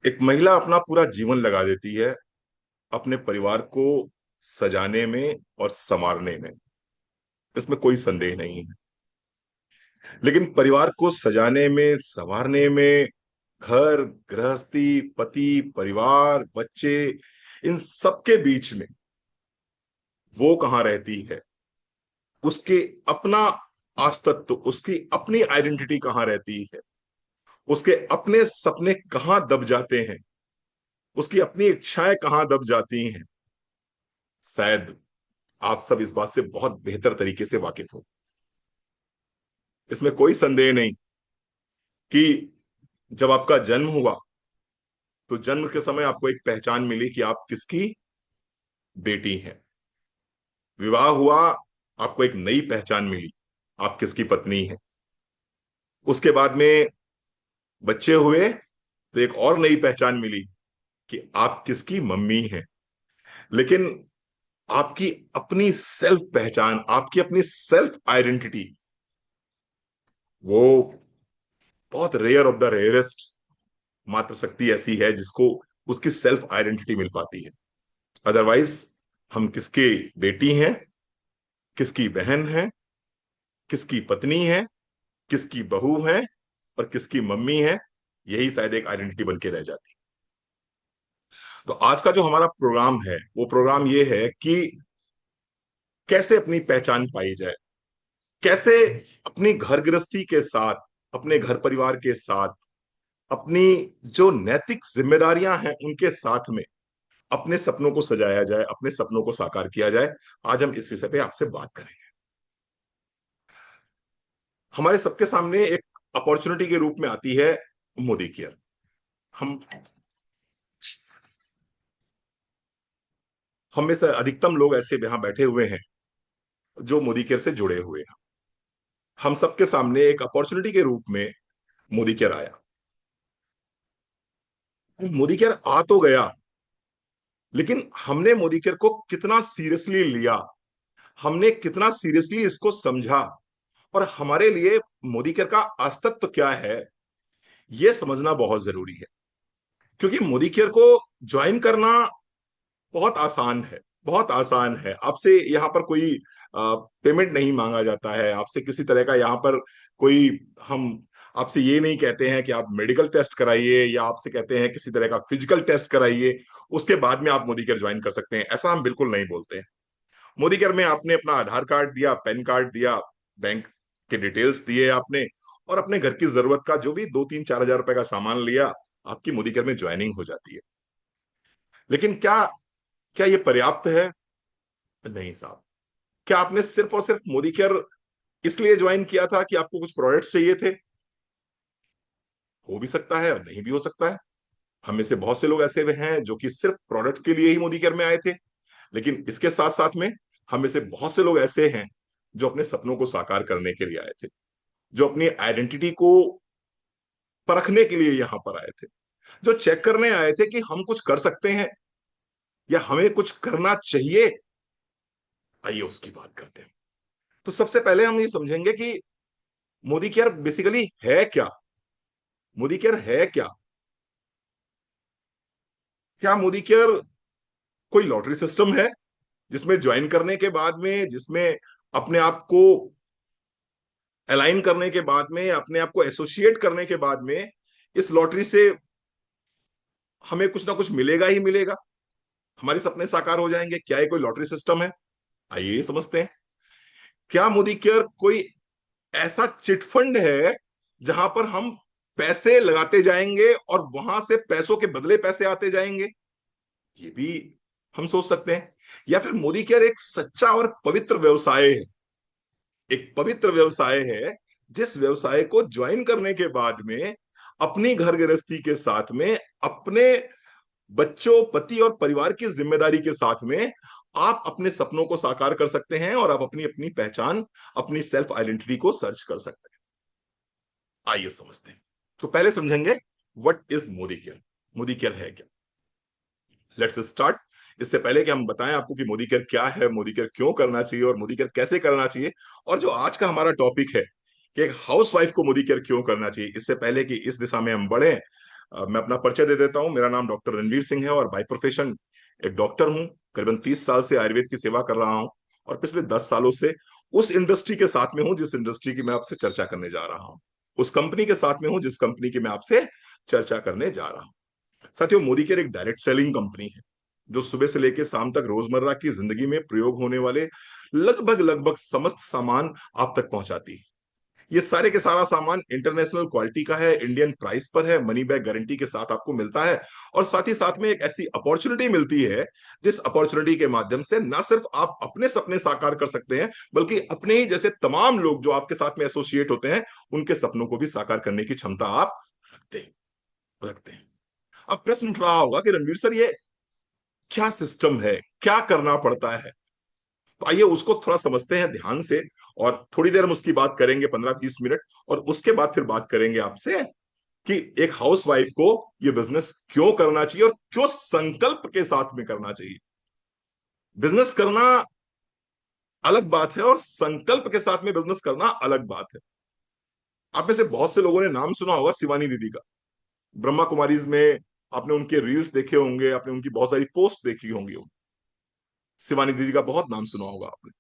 एक महिला अपना पूरा जीवन लगा देती है अपने परिवार को सजाने में और संवारने में। इसमें कोई संदेह नहीं है। लेकिन परिवार को सजाने में, संवारने में, घर गृहस्थी, पति, परिवार, बच्चे, इन सबके बीच में वो कहाँ रहती है? उसके अपना अस्तित्व, उसकी अपनी आइडेंटिटी कहाँ रहती है? उसके अपने सपने कहाँ दब जाते हैं? उसकी अपनी इच्छाएं कहाँ दब जाती हैं? शायद आप सब इस बात से बहुत बेहतर तरीके से वाकिफ हो। इसमें कोई संदेह नहीं कि जब आपका जन्म हुआ तो जन्म के समय आपको एक पहचान मिली कि आप किसकी बेटी हैं। विवाह हुआ, आपको एक नई पहचान मिली, आप किसकी पत्नी हैं। उसके बाद में बच्चे हुए तो एक और नई पहचान मिली कि आप किसकी मम्मी हैं। लेकिन आपकी अपनी सेल्फ पहचान, आपकी अपनी सेल्फ आइडेंटिटी, वो बहुत रेयर ऑफ द रेयरेस्ट मात्र शक्ति ऐसी है जिसको उसकी सेल्फ आइडेंटिटी मिल पाती है। अदरवाइज हम किसके बेटी हैं, किसकी बहन हैं, किसकी पत्नी है, किसकी बहू है और किसकी मम्मी है, यही शायद एक आइडेंटिटी बन के रह जाती। तो आज का जो हमारा प्रोग्राम है वो प्रोग्राम ये है कि कैसे अपनी पहचान पाई जाए, कैसे अपनी घर गृहस्थी के साथ, अपने घर परिवार के साथ, अपनी जो नैतिक जिम्मेदारियां हैं उनके साथ में अपने सपनों को सजाया जाए, अपने सपनों को साकार किया जाए। आज हम इस विषय पे आपसे बात करेंगे। हमारे सबके सामने एक अपॉर्चुनिटी के रूप में आती है मोदी केयर। हम हम में से अधिकतम लोग ऐसे यहां बैठे हुए हैं जो मोदी केयर से जुड़े हुए हैं। हम सबके सामने एक अपॉर्चुनिटी के रूप में मोदी केयर आया। मोदी केयर आ तो गया, लेकिन हमने मोदी केयर को कितना सीरियसली लिया, हमने कितना सीरियसली इसको समझा, और हमारे लिए मोदी केयर का अस्तित्व क्या है, यह समझना बहुत जरूरी है। क्योंकि मोदी केयर को ज्वाइन करना बहुत आसान है, बहुत आसान है। आपसे यहाँ पर कोई पेमेंट नहीं मांगा जाता है, आपसे किसी तरह का यहाँ पर कोई, हम आपसे ये नहीं कहते हैं कि आप मेडिकल टेस्ट कराइए या आपसे कहते हैं किसी तरह का फिजिकल टेस्ट कराइए, उसके बाद में आप मोदी केयर ज्वाइन कर सकते हैं, ऐसा हम बिल्कुल नहीं बोलते हैं। मोदी केयर में आपने अपना आधार कार्ड दिया, पैन कार्ड दिया, बैंक के डिटेल्स दिए आपने, और अपने घर की जरूरत का जो भी 2-3-4 हजार रुपए का सामान लिया, आपकी मोदी केयर में ज्वाइनिंग हो जाती है। लेकिन क्या क्या ये पर्याप्त है? नहीं साहब। क्या आपने सिर्फ और सिर्फ मोदी केयर इसलिए ज्वाइन किया था कि आपको कुछ प्रोडक्ट्स चाहिए थे? हो भी सकता है और नहीं भी हो सकता है। हम में से बहुत से लोग ऐसे हैं जो कि सिर्फ प्रोडक्ट्स के लिए ही मोदी केयर में आए थे। लेकिन इसके साथ साथ में हम में से बहुत से लोग ऐसे हैं जो अपने सपनों को साकार करने के लिए आए थे, जो अपनी आइडेंटिटी को परखने के लिए यहां पर आए थे, जो चेक करने आए थे कि हम कुछ कर सकते हैं या हमें कुछ करना चाहिए। आइए उसकी बात करते हैं। तो सबसे पहले हम ये समझेंगे कि मोदी केयर बेसिकली है क्या। मोदी केयर है क्या? क्या मोदी केयर कोई लॉटरी सिस्टम है जिसमें ज्वाइन करने के बाद में, जिसमें अपने आप को अलाइन करने के बाद में, अपने आप को एसोसिएट करने के बाद में, इस लॉटरी से हमें कुछ ना कुछ मिलेगा ही मिलेगा, हमारे सपने साकार हो जाएंगे? क्या ये कोई लॉटरी सिस्टम है? आइए समझते हैं। क्या मोदी केयर कोई ऐसा चिटफंड है जहां पर हम पैसे लगाते जाएंगे और वहां से पैसों के बदले पैसे आते जाएंगे? ये भी हम सोच सकते हैं। या फिर मोदी केयर एक सच्चा और पवित्र व्यवसाय है, एक पवित्र व्यवसाय है जिस व्यवसाय को ज्वाइन करने के बाद में अपनी घर गृहस्थी के साथ में, अपने बच्चों, पति और परिवार की जिम्मेदारी के साथ में आप अपने सपनों को साकार कर सकते हैं और आप अपनी अपनी पहचान, अपनी सेल्फ आइडेंटिटी को सर्च कर सकते हैं। आइए समझते हैं। तो पहले समझेंगे what is Modi care. Modi care है क्या? Let's start. इससे पहले कि हम बताएं आपको कि मोदी केयर क्या है, मोदी केयर क्यों करना चाहिए और मोदी केयर कैसे करना चाहिए, और जो आज का हमारा टॉपिक है कि एक हाउस वाइफ को मोदी केयर क्यों करना चाहिए, इससे पहले कि इस दिशा में हम बढ़े, मैं अपना परिचय दे देता हूं। मेरा नाम डॉक्टर रणवीर सिंह है और बाय प्रोफेशन एक डॉक्टर हूं। करीबन 30 साल से आयुर्वेद की सेवा कर रहा हूं और पिछले 10 सालों से उस इंडस्ट्री के साथ में हूं जिस इंडस्ट्री की मैं आपसे चर्चा करने जा रहा हूं। उस कंपनी के साथ में हूं जिस कंपनी की मैं आपसे चर्चा करने जा रहा हूं। साथियों, मोदी केयर एक डायरेक्ट सेलिंग कंपनी है जो सुबह से लेकर शाम तक रोजमर्रा की जिंदगी में प्रयोग होने वाले लगभग लगभग समस्त सामान आप तक पहुंचाती है। ये सारे के सारा सामान इंटरनेशनल क्वालिटी का है, इंडियन प्राइस पर है, मनी बैक गारंटी के साथ आपको मिलता है। और साथ ही साथ में एक ऐसी अपॉर्चुनिटी मिलती है जिस अपॉर्चुनिटी के माध्यम से ना सिर्फ आप अपने सपने साकार कर सकते हैं, बल्कि अपने ही जैसे तमाम लोग जो आपके साथ में एसोसिएट होते हैं उनके सपनों को भी साकार करने की क्षमता आप रखते रखते हैं। अब प्रश्न उठ रहा होगा कि रणवीर सर, ये क्या सिस्टम है, क्या करना पड़ता है? तो आइए उसको थोड़ा समझते हैं ध्यान से। और थोड़ी देर हम उसकी बात करेंगे, 15-20 मिनट, और उसके बाद फिर बात करेंगे आपसे कि एक हाउस वाइफ को ये बिजनेस क्यों करना चाहिए और क्यों संकल्प के साथ में करना चाहिए। बिजनेस करना अलग बात है और संकल्प के साथ में बिजनेस करना अलग बात है। आप में से बहुत से लोगों ने नाम सुना होगा शिवानी दीदी का। ब्रह्मा कुमारीज में आपने उनके रील्स देखे होंगे, आपने उनकी बहुत सारी पोस्ट देखी होंगी। शिवानी दीदी का बहुत नाम सुना होगा आपने।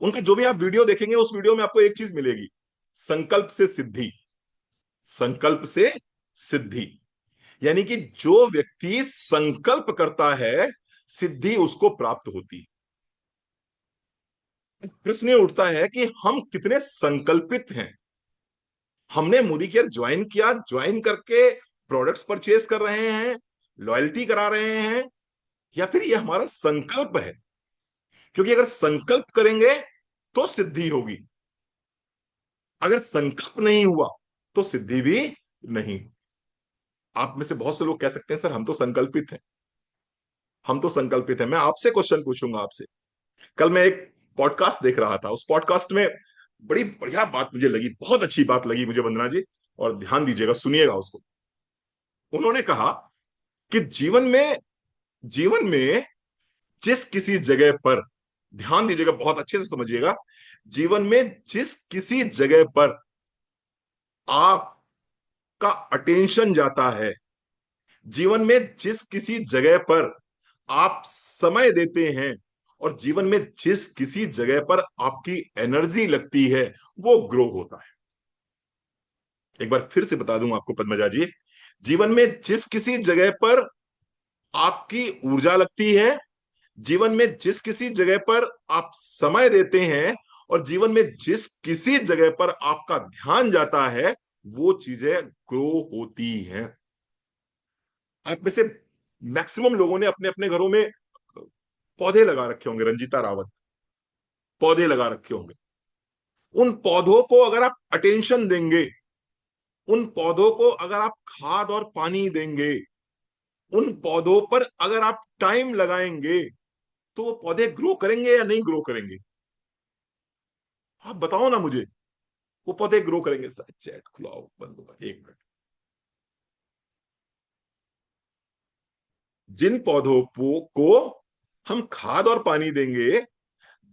उनका जो भी आप वीडियो देखेंगे उस वीडियो में आपको एक चीज मिलेगी, संकल्प से सिद्धि। संकल्प से सिद्धि यानी कि जो व्यक्ति संकल्प करता है, सिद्धि उसको प्राप्त होती है। प्रश्न ये उठता है कि हम कितने संकल्पित हैं। हमने मोदी केयर ज्वाइन किया, ज्वाइन करके प्रोडक्ट्स परचेज कर रहे हैं, लॉयल्टी करा रहे हैं, या फिर ये हमारा संकल्प है? क्योंकि अगर संकल्प करेंगे तो सिद्धि होगी, अगर संकल्प नहीं हुआ तो सिद्धि भी नहीं। आप में से बहुत से लोग कह सकते हैं सर हम तो संकल्पित हैं, हम तो संकल्पित हैं। मैं आपसे क्वेश्चन पूछूंगा आपसे। कल मैं एक पॉडकास्ट देख रहा था, उस पॉडकास्ट में बड़ी बढ़िया बात मुझे लगी, बहुत अच्छी बात लगी मुझे वंदना जी, और ध्यान दीजिएगा, सुनिएगा उसको। उन्होंने कहा कि जीवन में जिस किसी जगह पर, ध्यान दीजिएगा बहुत अच्छे से समझिएगा, जीवन में जिस किसी जगह पर आपका अटेंशन जाता है, जीवन में जिस किसी जगह पर आप समय देते हैं, और जीवन में जिस किसी जगह पर आपकी एनर्जी लगती है, वो ग्रो होता है। एक बार फिर से बता दूं आपको पद्मजा जी, जीवन में जिस किसी जगह पर आपकी ऊर्जा लगती है, जीवन में जिस किसी जगह पर आप समय देते हैं, और जीवन में जिस किसी जगह पर आपका ध्यान जाता है, वो चीजें ग्रो होती हैं। आप में से मैक्सिमम लोगों ने अपने अपने घरों में पौधे लगा रखे होंगे, रंजीता रावत, पौधे लगा रखे होंगे। उन पौधों को अगर आप अटेंशन देंगे, उन पौधों को अगर आप खाद और पानी देंगे, उन पौधों पर अगर आप टाइम लगाएंगे, तो वो पौधे ग्रो करेंगे या नहीं ग्रो करेंगे? आप बताओ ना मुझे। वो पौधे ग्रो करेंगे। चैट खुलाओ, बंद होगा, 1 मिनट। जिन पौधों को हम खाद और पानी देंगे,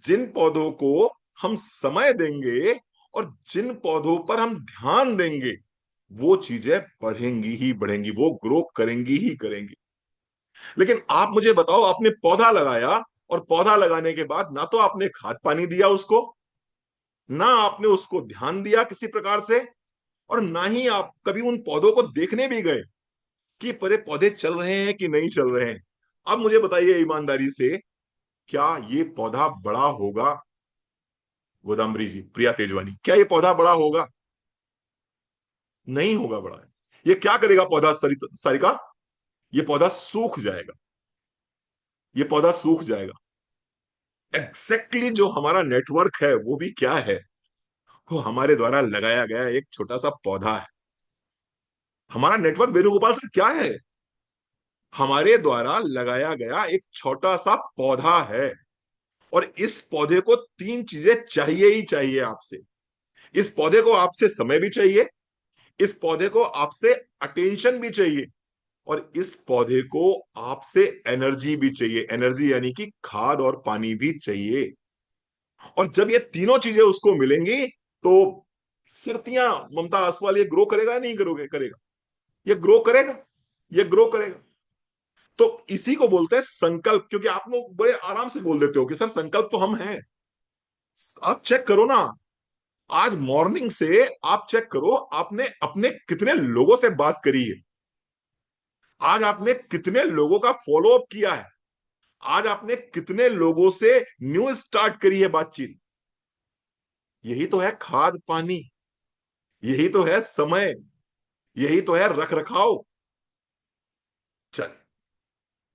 जिन पौधों को हम समय देंगे, और जिन पौधों पर हम ध्यान देंगे, वो चीजें बढ़ेंगी ही बढ़ेंगी, वो ग्रो करेंगी ही करेंगी। लेकिन आप मुझे बताओ, आपने पौधा लगाया, और पौधा लगाने के बाद ना तो आपने खाद पानी दिया उसको, ना आपने उसको ध्यान दिया किसी प्रकार से, और ना ही आप कभी उन पौधों को देखने भी गए कि परे पौधे चल रहे हैं कि नहीं चल रहे हैं। अब मुझे बताइए ईमानदारी से, क्या ये पौधा बड़ा होगा? गोदामरी जी, प्रिया तेजवानी, क्या ये पौधा बड़ा होगा? नहीं होगा बड़ा। ये क्या करेगा पौधा? सारिका, ये पौधा सूख जाएगा, ये पौधा सूख जाएगा। एग्जैक्टली exactly जो हमारा नेटवर्क है वो भी क्या है? वो हमारे द्वारा लगाया गया एक छोटा सा पौधा है। हमारा नेटवर्क वेणुगोपाल से क्या है? हमारे द्वारा लगाया गया एक छोटा सा पौधा है। और इस पौधे को 3 चीजें चाहिए ही चाहिए आपसे। इस पौधे को आपसे समय भी चाहिए, इस पौधे को आपसे अटेंशन भी चाहिए, और इस पौधे को आपसे एनर्जी भी चाहिए। एनर्जी यानी कि खाद और पानी भी चाहिए। और जब ये तीनों चीजें उसको मिलेंगी, तो सिर्तियां, ममता आसवाल, ये ग्रो करेगा या नहीं करोगे? करेगा। ये ग्रो करेगा, ये ग्रो करेगा। तो इसी को बोलते हैं संकल्प। क्योंकि आप लोग बड़े आराम से बोल देते हो कि सर संकल्प तो हम हैं। आप चेक करो ना, आज मॉर्निंग से आप चेक करो, आपने अपने कितने लोगों से बात करी है, आज आपने कितने लोगों का फॉलो अप किया है, आज आपने कितने लोगों से न्यू स्टार्ट करी है बातचीत। यही तो है खाद पानी, यही तो है समय, यही तो है रख रखाव। चल,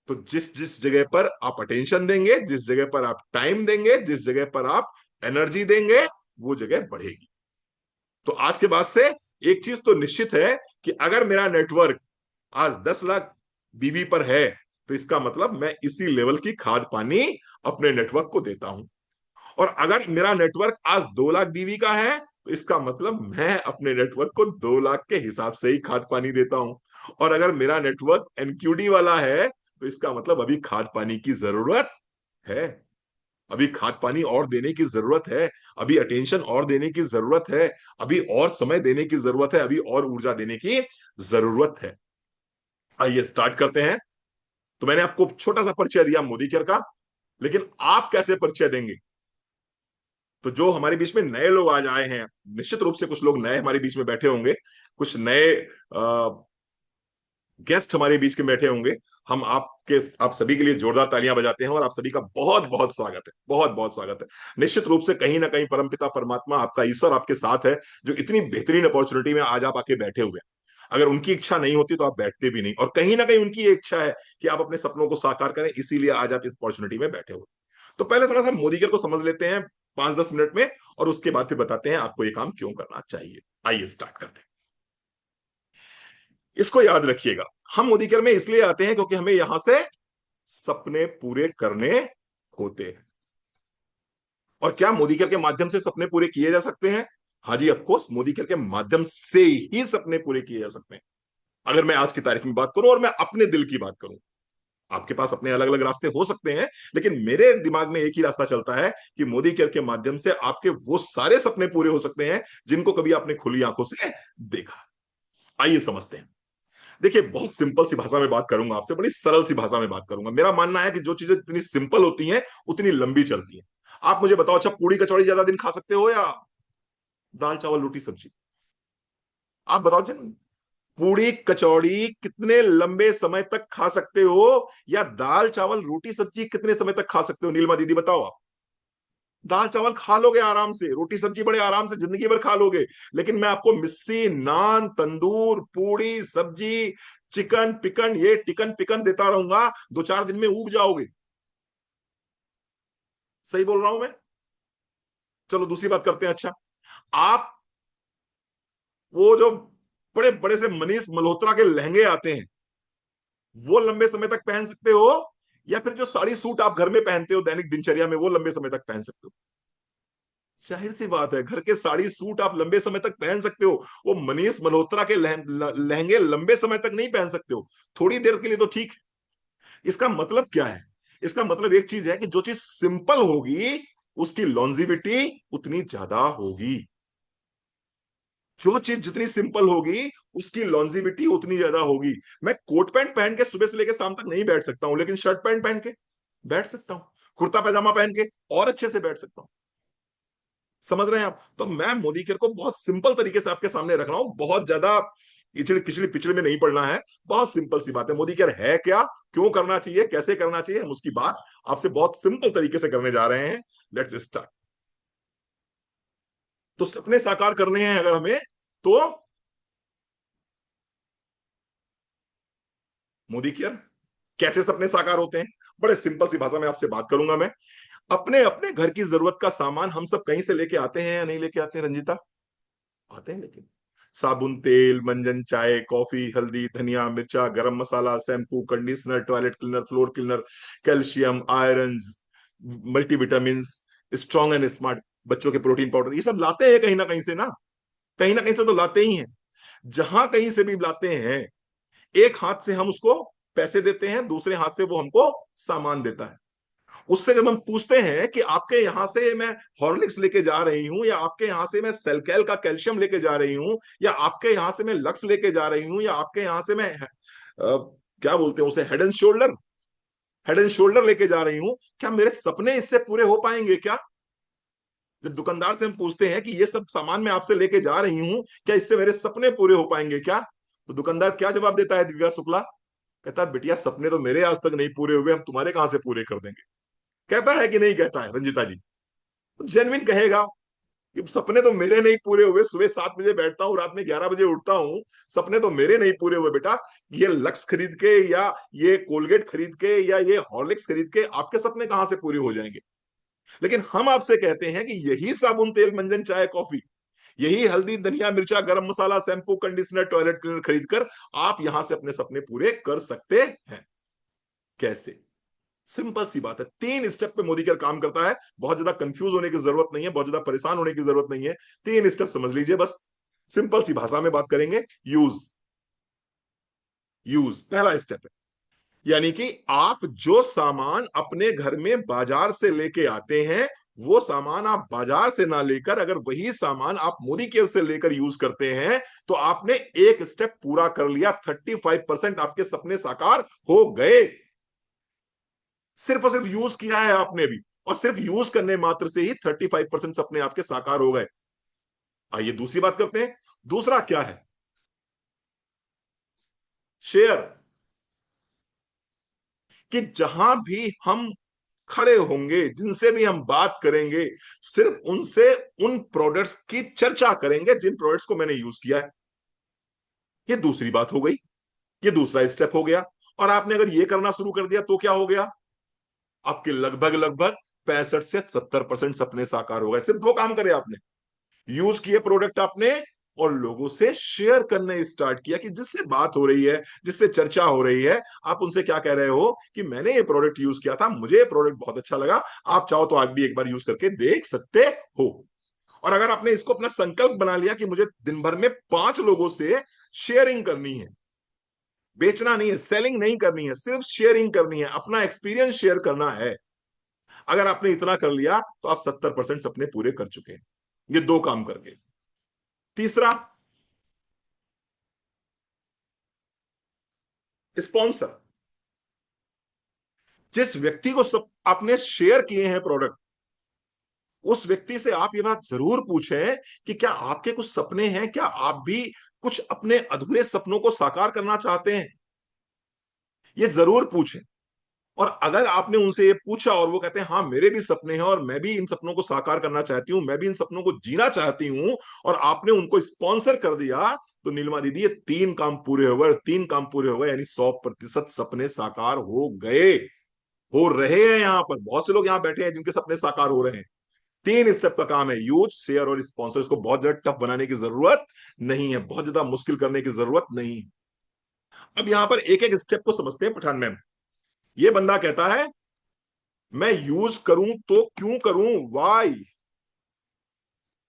तो जिस जिस जगह पर आप अटेंशन देंगे, जिस जगह पर आप टाइम देंगे, जिस जगह पर आप एनर्जी देंगे, वो जगह बढ़ेगी। तो आज के बाद से एक चीज तो निश्चित है कि अगर मेरा नेटवर्क आज 10 लाख बीबी पर है, तो इसका मतलब मैं इसी लेवल की खाद पानी अपने नेटवर्क को देता हूं। और अगर मेरा नेटवर्क आज 2 लाख बीवी का है, तो इसका मतलब मैं अपने नेटवर्क को 2 लाख के हिसाब से ही खाद पानी देता हूं। और अगर मेरा नेटवर्क एनक्यूडी वाला है, तो इसका मतलब अभी खाद पानी की जरूरत है, अभी खाद पानी और देने की जरूरत है, अभी अटेंशन और देने की जरूरत है, अभी और समय देने की जरूरत है, अभी और ऊर्जा देने की जरूरत है। आइए स्टार्ट करते हैं। तो मैंने आपको छोटा सा परिचय दिया मोदी केयर का, लेकिन आप कैसे परिचय देंगे? तो जो हमारे बीच में नए लोग आज आए हैं, निश्चित रूप से कुछ लोग नए हमारे बीच में बैठे होंगे, कुछ नए गेस्ट हमारे बीच में बैठे होंगे। हम आप सभी के लिए जोरदार तालियां बजाते हैं और आप सभी का बहुत बहुत स्वागत है, बहुत बहुत स्वागत है। निश्चित रूप से कहीं ना कहीं परमपिता परमात्मा, आपका ईश्वर आपके साथ है, जो इतनी बेहतरीन अपॉर्चुनिटी में आज आप आके बैठे हुए हैं। अगर उनकी इच्छा नहीं होती तो आप बैठते भी नहीं, और कहीं ना कहीं उनकी ये इच्छा है कि आप अपने सपनों को साकार करें, इसीलिए आज आप इस अपॉर्चुनिटी में बैठे हुए। तो पहले थोड़ा सा मोदी केयर को समझ लेते हैं 5-10 मिनट में, और उसके बाद फिर बताते हैं आपको ये काम क्यों करना चाहिए। आइए स्टार्ट करते हैं। इसको याद रखिएगा, हम मोदी केयर में इसलिए आते हैं क्योंकि हमें यहां से सपने पूरे करने होते हैं। और क्या मोदी केयर के माध्यम से सपने पूरे किए जा सकते हैं? हाँ जी, ऑफकोर्स, मोदी केयर के माध्यम से ही सपने पूरे किए जा सकते हैं। अगर मैं आज की तारीख में बात करूं और मैं अपने दिल की बात करूं, आपके पास अपने अलग अलग रास्ते हो सकते हैं, लेकिन मेरे दिमाग में एक ही रास्ता चलता है कि मोदी केयर के माध्यम से आपके वो सारे सपने पूरे हो सकते हैं जिनको कभी आपने खुली आंखों से देखा। आइए समझते हैं। देखिए, बहुत सिंपल सी भाषा में बात करूंगा आपसे, बड़ी सरल सी भाषा में बात करूंगा। मेरा मानना है कि जो चीजें जितनी सिंपल होती हैं उतनी लंबी चलती हैं। आप मुझे बताओ, अच्छा पूड़ी कचौड़ी ज्यादा दिन खा सकते हो या दाल चावल रोटी सब्जी? आप बताओ जी। पूड़ी कचौड़ी कितने लंबे समय तक खा सकते हो, या दाल चावल रोटी सब्जी कितने समय तक खा सकते हो? नीलमा दीदी बताओ आप। दाल चावल खा लोगे आराम से, रोटी सब्जी बड़े आराम से जिंदगी भर खा लोगे, लेकिन मैं आपको मिस्सी नान तंदूर पूड़ी सब्जी चिकन पिकन, ये टिकन पिकन देता रहूंगा, 2-4 दिन में ऊब जाओगे। सही बोल रहा हूं मैं? चलो दूसरी बात करते हैं। अच्छा, आप वो जो बड़े बड़े से मनीष मल्होत्रा के लहंगे आते हैं, वो लंबे समय तक पहन सकते हो, या फिर जो साड़ी सूट आप घर में पहनते हो दैनिक दिनचर्या में, वो लंबे समय तक पहन सकते हो? जाहिर सी बात है, घर के साड़ी सूट आप लंबे समय तक पहन सकते हो, वो मनीष मल्होत्रा के लहंगे लंबे समय तक नहीं पहन सकते हो, थोड़ी देर के लिए तो ठीक है। इसका मतलब क्या है? इसका मतलब एक चीज है कि जो चीज सिंपल होगी उसकी लॉन्जिविटी उतनी ज्यादा होगी। जो चीज जितनी सिंपल होगी उसकी लॉन्जिविटी उतनी ज्यादा होगी। मैं कोट पैंट पहन के सुबह से लेकर शाम तक नहीं बैठ सकता हूं, लेकिन शर्ट पैंट पहन के बैठ सकता हूं, कुर्ता पैजामा पहन के और अच्छे से बैठ सकता हूं। समझ रहे हैं आप? तो मैं मोदी केयर को बहुत सिंपल तरीके से आपके सामने रख रहा हूं, बहुत ज्यादा इचड़ खिचड़ी पिछड़े में नहीं पड़ना है। बहुत सिंपल सी बात है, मोदी केयर है क्या, क्यों करना चाहिए, कैसे करना चाहिए, हम उसकी बात आपसे बहुत सिंपल तरीके से करने जा रहे हैं। Let's start. तो सपने साकार करने हैं अगर हमें, तो मोदी केयर। कैसे सपने साकार होते हैं? बड़े सिंपल सी भाषा में आपसे बात करूंगा मैं। अपने अपने घर की जरूरत का सामान हम सब कहीं से लेके आते हैं या नहीं लेके आते हैं रंजीता? आते हैं, लेकिन साबुन तेल मंजन चाय कॉफी हल्दी धनिया मिर्चा गरम मसाला shampoo conditioner toilet cleaner floor cleaner calcium iron multivitamin strong and smart बच्चों के प्रोटीन पाउडर, ये सब लाते हैं कहीं ना कहीं से ना, कहीं ना कहीं से तो लाते ही हैं। जहां कहीं से भी लाते हैं, एक हाथ से हम उसको पैसे देते हैं, दूसरे हाथ से वो हमको सामान देता है। उससे जब हम पूछते हैं कि आपके यहां से मैं हॉर्लिक्स लेके जा रही हूं, या आपके यहां से मैं सेलकैल का कैल्शियम लेके जा रही हूं, या आपके यहां से मैं लक्स लेके जा रही हूं, या आपके यहां से मैं क्या बोलते हैं उसे, हेड एंड शोल्डर लेके जा रही हूं, क्या मेरे सपने इससे पूरे हो पाएंगे क्या? जब दुकानदार से हम पूछते हैं कि ये सब सामान मैं आपसे लेके जा रही हूं, क्या इससे मेरे सपने पूरे हो पाएंगे क्या, तो दुकानदार क्या जवाब देता है दिव्या शुक्ला? कहता है बिटिया सपने तो मेरे आज तक नहीं पूरे हुए, हम तुम्हारे कहां से पूरे कर देंगे। कहता है कि नहीं कहता है रंजिता जी? जेनविन कहेगा कि सपने तो मेरे नहीं पूरे हुए, सुबह 7 बजे बैठता हूँ, रात में 11 बजे उठता हूँ, सपने तो मेरे नहीं पूरे हुए बेटा। ये लक्स खरीद के, या ये कोलगेट खरीद के, या ये हॉर्लिक्स खरीद के आपके सपने कहां से पूरे हो जाएंगे? लेकिन हम आपसे कहते हैं कि यही साबुन तेल मंजन चाय कॉफी, यही हल्दी धनिया मिर्चा गरम मसाला शैम्पू कंडीशनर टॉयलेट क्लीनर खरीद कर आप यहां से अपने सपने पूरे कर सकते हैं। कैसे? सिंपल सी बात है, 3 स्टेप पे मोदी केयर काम करता है। बहुत ज्यादा कंफ्यूज होने की जरूरत नहीं है, बहुत ज्यादा परेशान होने की जरूरत नहीं है। 3 स्टेप समझ लीजिए बस। सिंपल सी भाषा में बात करेंगे, यूज। यूज पहला स्टेप है, यानी कि आप जो सामान अपने घर में बाजार से लेके आते हैं, वो सामान आप बाजार से ना लेकर अगर वही सामान आप मोदी केयर से लेकर यूज करते हैं, तो आपने एक स्टेप पूरा कर लिया। 35% आपके सपने साकार हो गए। सिर्फ और सिर्फ यूज किया है आपने भी, और सिर्फ यूज करने मात्र से ही 35% सपने आपके साकार हो गए। आइए दूसरी बात करते हैं। दूसरा क्या है? शेयर। कि जहां भी हम खड़े होंगे, जिनसे भी हम बात करेंगे, सिर्फ उनसे उन प्रोडक्ट्स की चर्चा करेंगे जिन प्रोडक्ट्स को मैंने यूज किया है। ये दूसरी बात हो गई, ये दूसरा स्टेप हो गया। और आपने अगर ये करना शुरू कर दिया तो क्या हो गया? आपके लगभग लगभग 65 से 70% सपने साकार हो गए। सिर्फ 2 काम करे आपने, यूज किए प्रोडक्ट आपने, और लोगों से शेयर करने स्टार्ट किया। कि जिससे बात हो रही है, जिससे चर्चा हो रही है, आप उनसे क्या कह रहे हो कि मैंने ये प्रोडक्ट यूज किया था, मुझे ये प्रोडक्ट बहुत अच्छा लगा, आप चाहो तो आज भी एक बार यूज करके देख सकते हो। और अगर आपने इसको अपना संकल्प बना लिया कि मुझे दिन भर में 5 लोगों से शेयरिंग करनी है, बेचना नहीं है, सेलिंग नहीं करनी है, सिर्फ शेयरिंग करनी है, अपना एक्सपीरियंस शेयर करना है, अगर आपने इतना कर लिया तो आप 70% सपने पूरे कर चुके हैं, ये 2 काम करके। तीसरा, स्पॉन्सर। जिस व्यक्ति को सब आपने शेयर किए हैं प्रोडक्ट, उस व्यक्ति से आप ये बात जरूर पूछें कि क्या आपके कुछ सपने हैं, क्या आप भी कुछ अपने अधूरे सपनों को साकार करना चाहते हैं? ये जरूर पूछें। और अगर आपने उनसे ये पूछा और वो कहते हैं हाँ मेरे भी सपने हैं और मैं भी इन सपनों को साकार करना चाहती हूं, मैं भी इन सपनों को जीना चाहती हूं, और आपने उनको स्पॉन्सर कर दिया, तो नीलिमा दीदी ये 3 काम पूरे हो गए। 3 काम पूरे हो गए यानी 100% सपने साकार हो गए, हो रहे हैं। यहां पर बहुत से लोग यहां बैठे हैं जिनके सपने साकार हो रहे हैं। 3 स्टेप का काम है, यूज, शेयर और स्पॉन्सर। इसको बहुत ज्यादा टफ बनाने की जरूरत नहीं है, बहुत ज्यादा मुश्किल करने की जरूरत नहीं है। अब यहां पर एक एक स्टेप को समझते हैं पठान मैम। ये बंदा कहता है मैं यूज करूं तो क्यों करूं, वाई?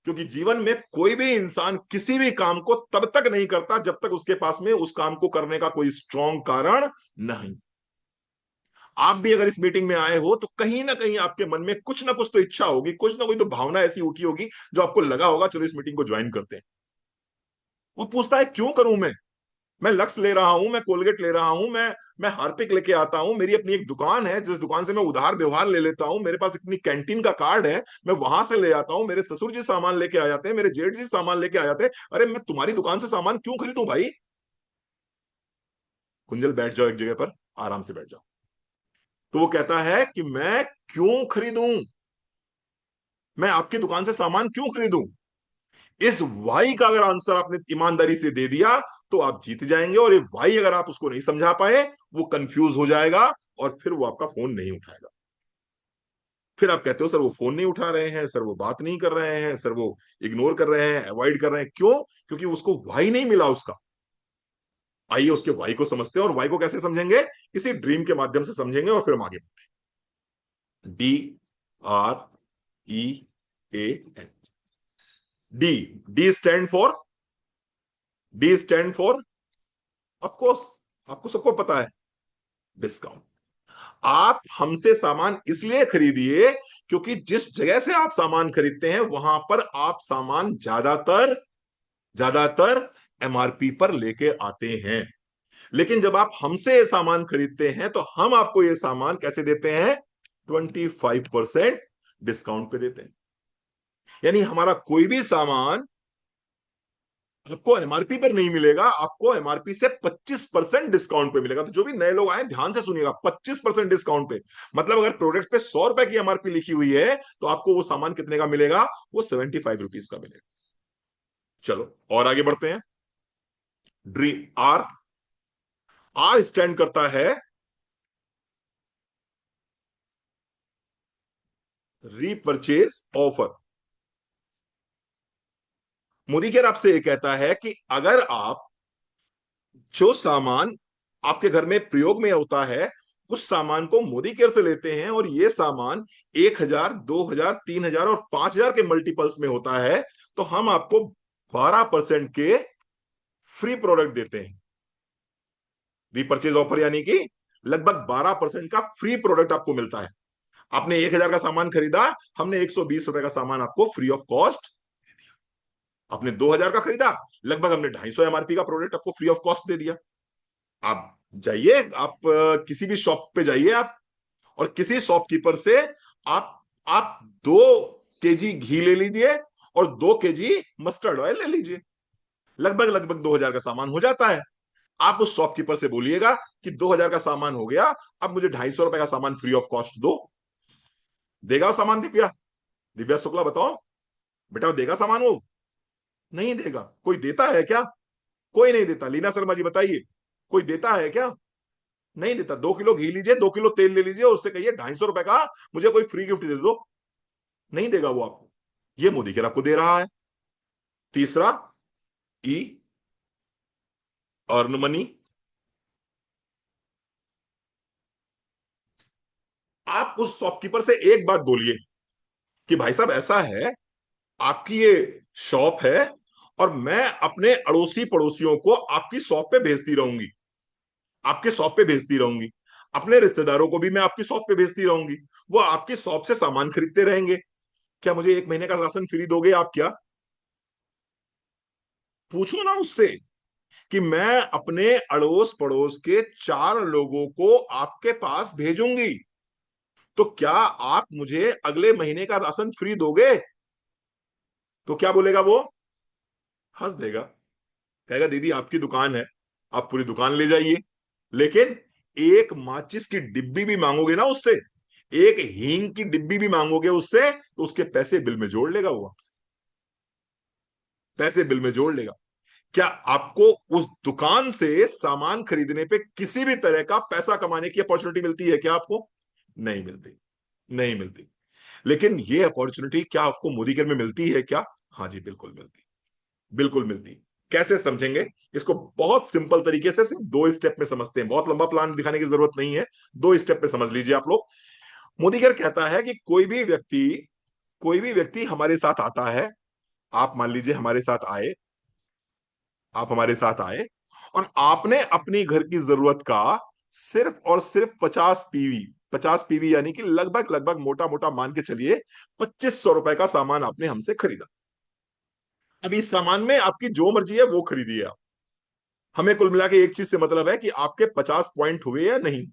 क्योंकि जीवन में कोई भी इंसान किसी भी काम को तब तक नहीं करता जब तक उसके पास में उस काम को करने का कोई स्ट्रांग कारण नहीं। आप भी अगर इस मीटिंग में आए हो तो कहीं ना कहीं आपके मन में कुछ ना कुछ तो इच्छा होगी, कुछ ना कुछ तो भावना ऐसी उठी होगी जो आपको लगा होगा चलो इस मीटिंग को ज्वाइन करते हैं। वो पूछता है क्यों करूं मैं लक्स ले रहा हूं, मैं कोलगेट ले रहा हूं, मैं हार्पिक लेके आता हूं, मेरी अपनी एक दुकान है जिस दुकान से मैं उधार व्यवहार ले लेता हूं, मेरे पास अपनी कैंटीन का कार्ड है, मैं वहां से ले आता हूं, मेरे ससुर जी सामान लेके आ जाते हैं, मेरे जेठ जी सामान लेके आ जाते हैं, अरे मैं तुम्हारी दुकान से सामान क्यों खरीदूं भाई? कुंजल बैठ जाओ एक जगह पर, आराम से बैठ जाओ। तो वो कहता है कि मैं क्यों खरीदूं, मैं आपकी दुकान से सामान क्यों खरीदूं? इस वाई का अगर आंसर आपने ईमानदारी से दे दिया तो आप जीत जाएंगे, और ये वाई अगर आप उसको नहीं समझा पाए, वो कंफ्यूज हो जाएगा और फिर वो आपका फोन नहीं उठाएगा। फिर आप कहते हो सर वो फोन नहीं उठा रहे हैं, सर वो बात नहीं कर रहे हैं, सर वो इग्नोर कर रहे हैं, अवॉइड कर रहे हैं। क्यों? क्योंकि उसको वाई नहीं मिला उसका। आइए उसके वाई को समझते हैं। और वाई को कैसे समझेंगे? इसी ड्रीम के माध्यम से समझेंगे और फिर हम आगे बढ़ते हैं। DREAN। D, D stand for, of course आपको सबको पता है, डिस्काउंट। आप हमसे सामान इसलिए खरीदिए क्योंकि जिस जगह से आप सामान खरीदते हैं वहां पर आप सामान ज्यादातर ज्यादातर एमआरपी पर लेके आते हैं। लेकिन जब आप हमसे ये सामान खरीदते हैं तो हम आपको ये सामान कैसे देते हैं? 25% डिस्काउंट पे देते हैं। यानी हमारा कोई भी सामान आपको एमआरपी पर नहीं मिलेगा, आपको एमआरपी से 25% डिस्काउंट पे मिलेगा। तो जो भी नए लोग आए ध्यान से सुनिएगा, 25% डिस्काउंट पे मतलब अगर प्रोडक्ट पे 100 रुपए की एमआरपी लिखी हुई है तो आपको वो सामान कितने का मिलेगा? वो 75 रुपीज का मिलेगा। चलो और आगे बढ़ते हैं। ड्री आर आर स्टैंड करता है रीपरचेज ऑफर। मोदी केयर आपसे ये कहता है कि अगर आप जो सामान आपके घर में प्रयोग में होता है उस सामान को मोदी केयर से लेते हैं और ये सामान 1,000, 2,000, 3,000 और 5,000 के मल्टीपल्स में होता है तो हम आपको 12% के फ्री प्रोडक्ट देते हैं। रीपरचेज ऑफर यानी कि लगभग 12% का फ्री प्रोडक्ट आपको मिलता है। आपने 1,000 का सामान खरीदा, हमने 120 रुपए का सामान आपको फ्री ऑफ कॉस्ट। आपने 2,000 का खरीदा, लगभग हमने 250 एमआरपी का प्रोडक्ट आपको फ्री ऑफ कॉस्ट दे दिया। आप जाइए, आप किसी भी शॉप पे जाइए आप, और किसी शॉपकीपर से आप 2 केजी घी ले लीजिए और 2 केजी मस्टर्ड ऑयल ले लीजिए। लगभग लगभग 2,000 का सामान हो जाता है। आप उस शॉपकीपर से बोलिएगा कि 2,000 का सामान हो गया, अब मुझे 250 रुपए का सामान फ्री ऑफ कॉस्ट दो। देगा वो सामान दिव्या? दिव्या शुक्ला बताओ बेटा, वो देगा सामान? वो नहीं देगा। कोई देता है क्या? कोई नहीं देता। लीना शर्मा जी बताइए, कोई देता है क्या? नहीं देता। 2 किलो घी लीजिए, 2 किलो तेल ले लीजिए, उससे कहिए 250 रुपए का मुझे कोई फ्री गिफ्ट दे दो। नहीं देगा वो आपको। ये मोदी केयर आपको दे रहा है। तीसरा, ई अर्न मनी। आप उस शॉपकीपर से एक बात बोलिए कि भाई साहब ऐसा है, आपकी ये शॉप है और मैं अपने अड़ोसी पड़ोसियों को आपकी शॉप पे भेजती रहूंगी, आपके शॉप पे भेजती रहूंगी, अपने रिश्तेदारों को भी मैं आपकी शॉप पे भेजती रहूंगी, वो आपकी शॉप से सामान खरीदते रहेंगे। क्या मुझे 1 महीने का राशन फ्री दोगे आप क्या? पूछो ना उससे कि मैं अपने अड़ोस पड़ोस के 4 लोगों को आपके पास भेजूंगी, तो क्या आप मुझे अगले महीने का राशन फ्री दोगे? तो क्या बोलेगा वो? हंस देगा, कहेगा दीदी आपकी दुकान है, आप पूरी दुकान ले जाइए, लेकिन एक माचिस की डिब्बी भी मांगोगे ना उससे, एक हींग की डिब्बी भी मांगोगे उससे, तो उसके पैसे बिल में जोड़ लेगा वो आपसे, पैसे बिल में जोड़ लेगा। क्या आपको उस दुकान से सामान खरीदने पे किसी भी तरह का पैसा कमाने की अपॉर्चुनिटी मिलती है क्या आपको? नहीं मिलती, नहीं मिलती। लेकिन ये अपॉर्चुनिटी क्या आपको मोदी केयर में मिलती है क्या? हाँ जी, बिल्कुल मिलती, बिल्कुल मिलती। कैसे समझेंगे इसको? बहुत सिंपल तरीके से सिर्फ 2 स्टेप में समझते हैं, बहुत लंबा प्लान दिखाने की जरूरत नहीं है। 2 स्टेप में समझ लीजिए आप लोग। मोदी केयर कहता है कि कोई भी व्यक्ति हमारे साथ आता है, आप मान लीजिए हमारे साथ आए, आप हमारे साथ आए और आपने अपनी घर की जरूरत का सिर्फ और सिर्फ 50 पीवी, 50 पीवी यानी कि लगभग लगभग मोटा मोटा मान के चलिए 2,500 रुपए का सामान आपने हमसे खरीदा। अब इस सामान में आपकी जो मर्जी है वो खरीदिए आप। हमें कुल मिला के एक चीज से मतलब है कि आपके 50 पॉइंट हुए या नहीं।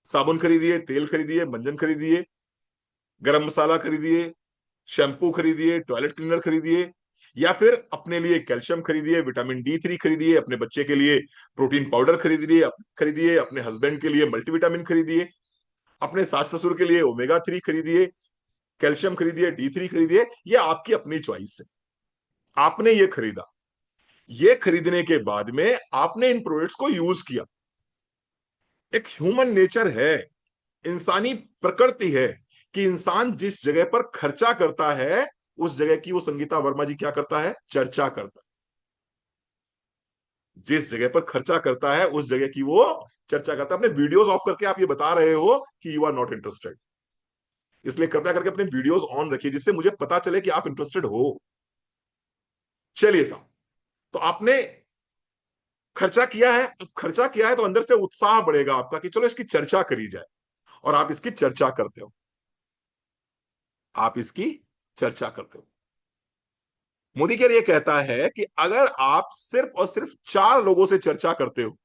साबुन खरीदिए, तेल खरीदिए, मंजन खरीदिए, गरम मसाला खरीदिए, शैम्पू खरीदिए, टॉयलेट क्लीनर खरीदिए, या फिर अपने लिए कैल्शियम खरीदिए, विटामिन D3 खरीदिए, अपने बच्चे के लिए प्रोटीन पाउडर खरीदिए, अपने हस्बैंड के लिए मल्टीविटामिन खरीदिए, अपने सास ससुर के लिए ओमेगा 3 खरीदिए, कैल्शियम खरीदिए, D3 खरीदिए। ये आपकी अपनी चॉइस है। आपने ये खरीदा, ये खरीदने के बाद में आपने इन प्रोडक्ट्स को यूज किया। एक ह्यूमन नेचर है, इंसानी प्रकृति है कि इंसान जिस जगह पर खर्चा करता है उस जगह की, वो संगीता वर्मा जी क्या करता है? चर्चा करता है। जिस जगह पर खर्चा करता है उस जगह की वो चर्चा करता है। अपने वीडियोस ऑफ करके आप ये बता रहे हो कि यू आर नॉट इंटरेस्टेड, इसलिए कृपया करके अपने वीडियोस ऑन रखिए जिससे मुझे पता चले कि आप इंटरेस्टेड हो। चलिए साहब, तो आपने खर्चा किया है, अब खर्चा किया है तो अंदर से उत्साह बढ़ेगा आपका कि चलो इसकी चर्चा करी जाए, और आप इसकी चर्चा करते हो, आप इसकी चर्चा करते हो। मोदी केयर ये कहता है कि अगर आप सिर्फ और सिर्फ 4 लोगों से चर्चा करते हो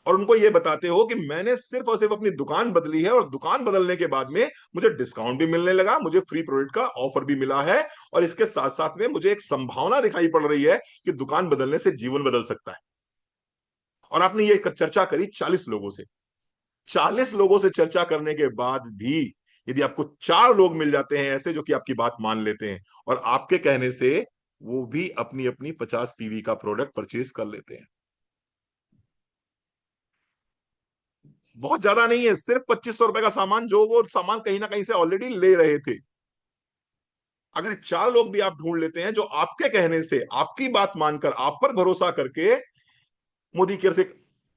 और उनको ये बताते हो कि मैंने सिर्फ और सिर्फ अपनी दुकान बदली है और दुकान बदलने के बाद में मुझे डिस्काउंट भी मिलने लगा, मुझे फ्री प्रोडक्ट का ऑफर भी मिला है, और इसके साथ साथ में मुझे एक संभावना दिखाई पड़ रही है कि दुकान बदलने से जीवन बदल सकता है, और आपने ये चर्चा करी 40 लोगों से, 40 लोगों से चर्चा करने के बाद भी यदि आपको 4 लोग मिल जाते हैं ऐसे जो कि आपकी बात मान लेते हैं और आपके कहने से वो भी अपनी अपनी 50 पीवी का प्रोडक्ट परचेज कर लेते हैं, बहुत ज्यादा नहीं है, सिर्फ 2500 रुपए का सामान, जो वो सामान कहीं ना कहीं से ऑलरेडी ले रहे थे, अगर 4 लोग भी आप ढूंढ लेते हैं जो आपके कहने से, आपकी बात मानकर, आप पर भरोसा करके मोदी केयर से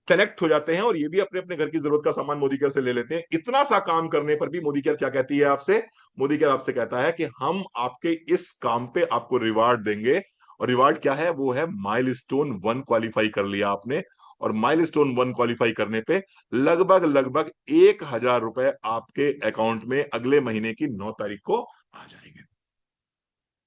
कनेक्ट हो जाते हैं और ये भी अपने अपने घर की जरूरत का सामान मोदी केयर से ले लेते हैं, इतना सा काम करने पर भी मोदी केयर क्या कहती है आपसे? मोदी केयर आपसे कहता है कि हम आपके इस काम पे आपको रिवार्ड देंगे, और रिवार्ड क्या है? वो है माइलस्टोन 1 क्वालिफाई कर लिया आपने, और माइलस्टोन 1 क्वालिफाई करने पे लगभग लगभग 1000 रुपए आपके अकाउंट में अगले महीने की 9 तारीख को आ जाएंगे।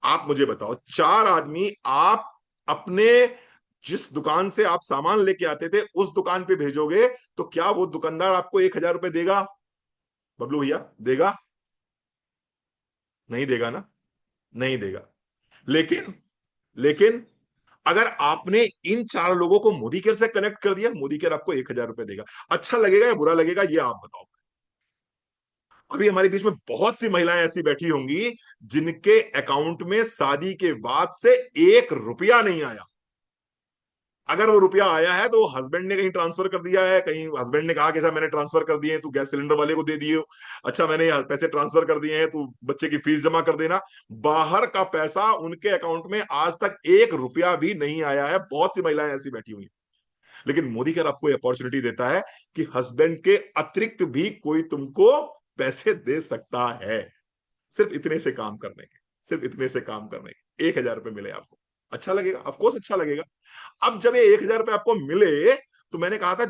आप मुझे बताओ, 4 आदमी आप अपने जिस दुकान से आप सामान लेके आते थे उस दुकान पे भेजोगे, तो क्या वो दुकानदार आपको 1000 रुपए देगा? बबलू भैया, देगा? नहीं देगा ना, नहीं देगा। लेकिन लेकिन अगर आपने इन 4 लोगों को मोदी केयर से कनेक्ट कर दिया, मोदी केयर आपको 1000 रुपए देगा। अच्छा लगेगा या बुरा लगेगा, ये आप बताओ। अभी हमारे बीच में बहुत सी महिलाएं ऐसी बैठी होंगी जिनके अकाउंट में शादी के बाद से 1 रुपया नहीं आया। अगर वो रुपया आया है तो हस्बैंड ने कहीं ट्रांसफर कर दिया है, कहीं हस्बैंड ने कहा कि साहब मैंने ट्रांसफर कर दिए हैं, तू गैस सिलेंडर वाले को दे दिए हो, अच्छा मैंने पैसे ट्रांसफर कर दिए हैं, तू बच्चे की फीस जमा कर देना। बाहर का पैसा उनके अकाउंट में आज तक 1 रुपया भी नहीं आया है, बहुत सी महिलाएं ऐसी बैठी हुई हैं। लेकिन मोदी कर आपको अपॉर्चुनिटी देता है कि हस्बैंड के अतिरिक्त भी कोई तुमको पैसे दे सकता है, सिर्फ इतने से काम करने के, सिर्फ इतने से काम करने के 1000 रुपए मिले आपको। अच्छा लगेगा, ऑफकोर्स अच्छा लगेगा। अब जब ये 1000 रुपए आपको मिले, तो मैंने कहा था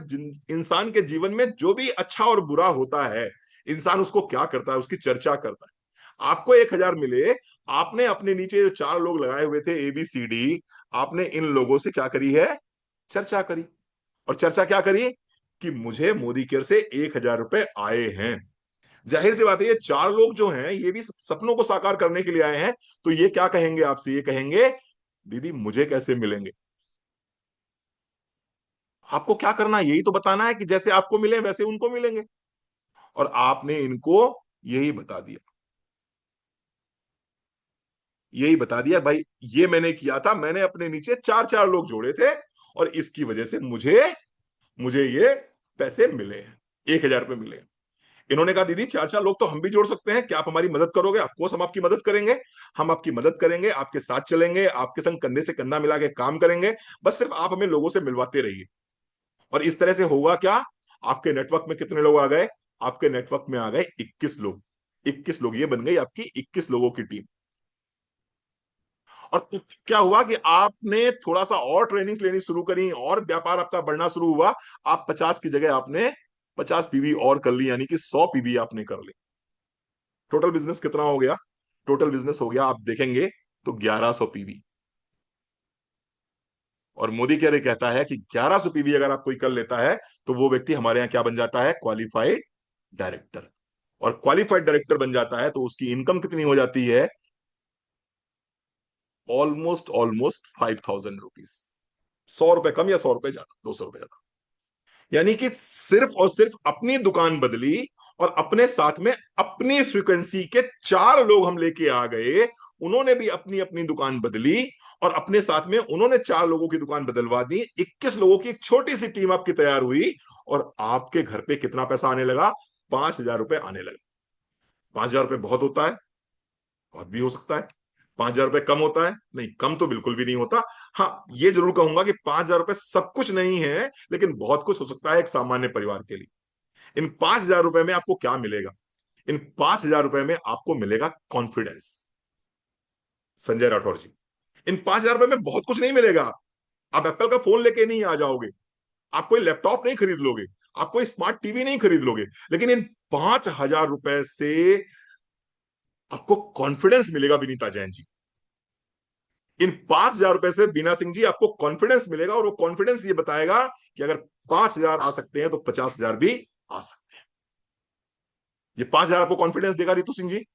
इंसान के जीवन में जो भी अच्छा और बुरा होता है, इंसान उसको क्या करता है, उसकी चर्चा करता है। आपको 1000 मिले, आपने अपने नीचे जो 4 लोग लगाए हुए थे ABCD, आपने इन लोगों से क्या करी है? चर्चा करी। और चर्चा क्या करी? कि मुझे मोदी केयर से 1000 रुपए आए हैं। जाहिर सी बात है, ये 4 लोग जो हैं ये भी सपनों को साकार करने के लिए आए हैं, तो ये क्या कहेंगे आपसे? ये कहेंगे दीदी मुझे कैसे मिलेंगे? आपको क्या करना है? यही तो बताना है कि जैसे आपको मिले वैसे उनको मिलेंगे, और आपने इनको यही बता दिया, यही बता दिया भाई, ये मैंने किया था, मैंने अपने नीचे 4 4 लोग जोड़े थे और इसकी वजह से मुझे मुझे ये पैसे मिले हैं, 1000 रुपए मिले हैं। इन्होंने कहा दीदी 4 4 लोग तो हम भी जोड़ सकते हैं, क्या आप हमारी मदद करोगे? ऑफकोर्स हम आपकी मदद करेंगे, हम आपकी मदद करेंगे, आपके साथ चलेंगे, आपके संग कंधे से कंधा मिला के काम करेंगे, बस सिर्फ आप हमें लोगों से मिलवाते रहिए। और इस तरह से होगा क्या? आपके नेटवर्क में कितने लोग आ गए? आपके नेटवर्क में आ गए 21 लोग। 21 लोग, ये बन गई आपकी 21 लोगों की टीम। और तो क्या हुआ कि आपने थोड़ा सा और ट्रेनिंग लेनी शुरू करी और व्यापार आपका बढ़ना शुरू हुआ, आप 50 की जगह आपने 50 पीवी और कर ली, यानी कि 100 पीवी आपने कर ली। टोटल बिजनेस कितना हो गया? टोटल बिजनेस हो गया, आप देखेंगे तो 1100 पीवी। और मोदी कह रहे कहता है कि 1100 पीवी अगर आप कोई कर लेता है तो वो व्यक्ति हमारे यहाँ क्या बन जाता है? Qualified director. और क्वालिफाइड डायरेक्टर बन जाता है तो उसकी इनकम कितनी हो जाती है? Almost almost 5000 rupees. 100 रुपए कम या 100 रुपए ज्यादा? 200 रुपए ज्यादा। यानी कि सिर्फ और सिर्फ अपनी दुकान बदली और अपने साथ में अपनी फ्रीक्वेंसी के 4 लोग हम लेके आ गए, उन्होंने भी अपनी अपनी दुकान बदली और अपने साथ में उन्होंने 4 लोगों की दुकान बदलवा दी, 21 लोगों की एक छोटी सी टीम आपकी तैयार हुई, और आपके घर पे कितना पैसा आने लगा? 5000 रुपए आने लगे। 5000 रुपए बहुत होता है? बहुत भी हो सकता है। 5000 रुपए कम होता है? नहीं, कम तो बिल्कुल भी नहीं होता। हाँ, ये जरूर कहूंगा कि 5000 रुपए सब कुछ नहीं है, लेकिन बहुत कुछ हो सकता है एक सामान्य परिवार के लिए। इन 5000 रुपए में आपको क्या मिलेगा? इन 5000 रुपए में आपको मिलेगा कॉन्फिडेंस। संजय राठौर जी, इन 5000 रुपए में बहुत कुछ नहीं मिलेगा, आप एप्पल का फोन लेके नहीं आ जाओगे, आप कोई लैपटॉप नहीं खरीद लोगे, आप कोई स्मार्ट टीवी नहीं खरीद लोगे, लेकिन इन 5,000 रुपए से आपको कॉन्फिडेंस मिलेगा विनीता जैन जी। इन 5,000 रुपए से बीना सिंह जी आपको कॉन्फिडेंस मिलेगा, और वो कॉन्फिडेंस ये बताएगा कि अगर 5,000 आ सकते हैं तो 50,000 भी आ सकते हैं। ये 5,000 आपको कॉन्फिडेंस देगा रितु सिंह जी,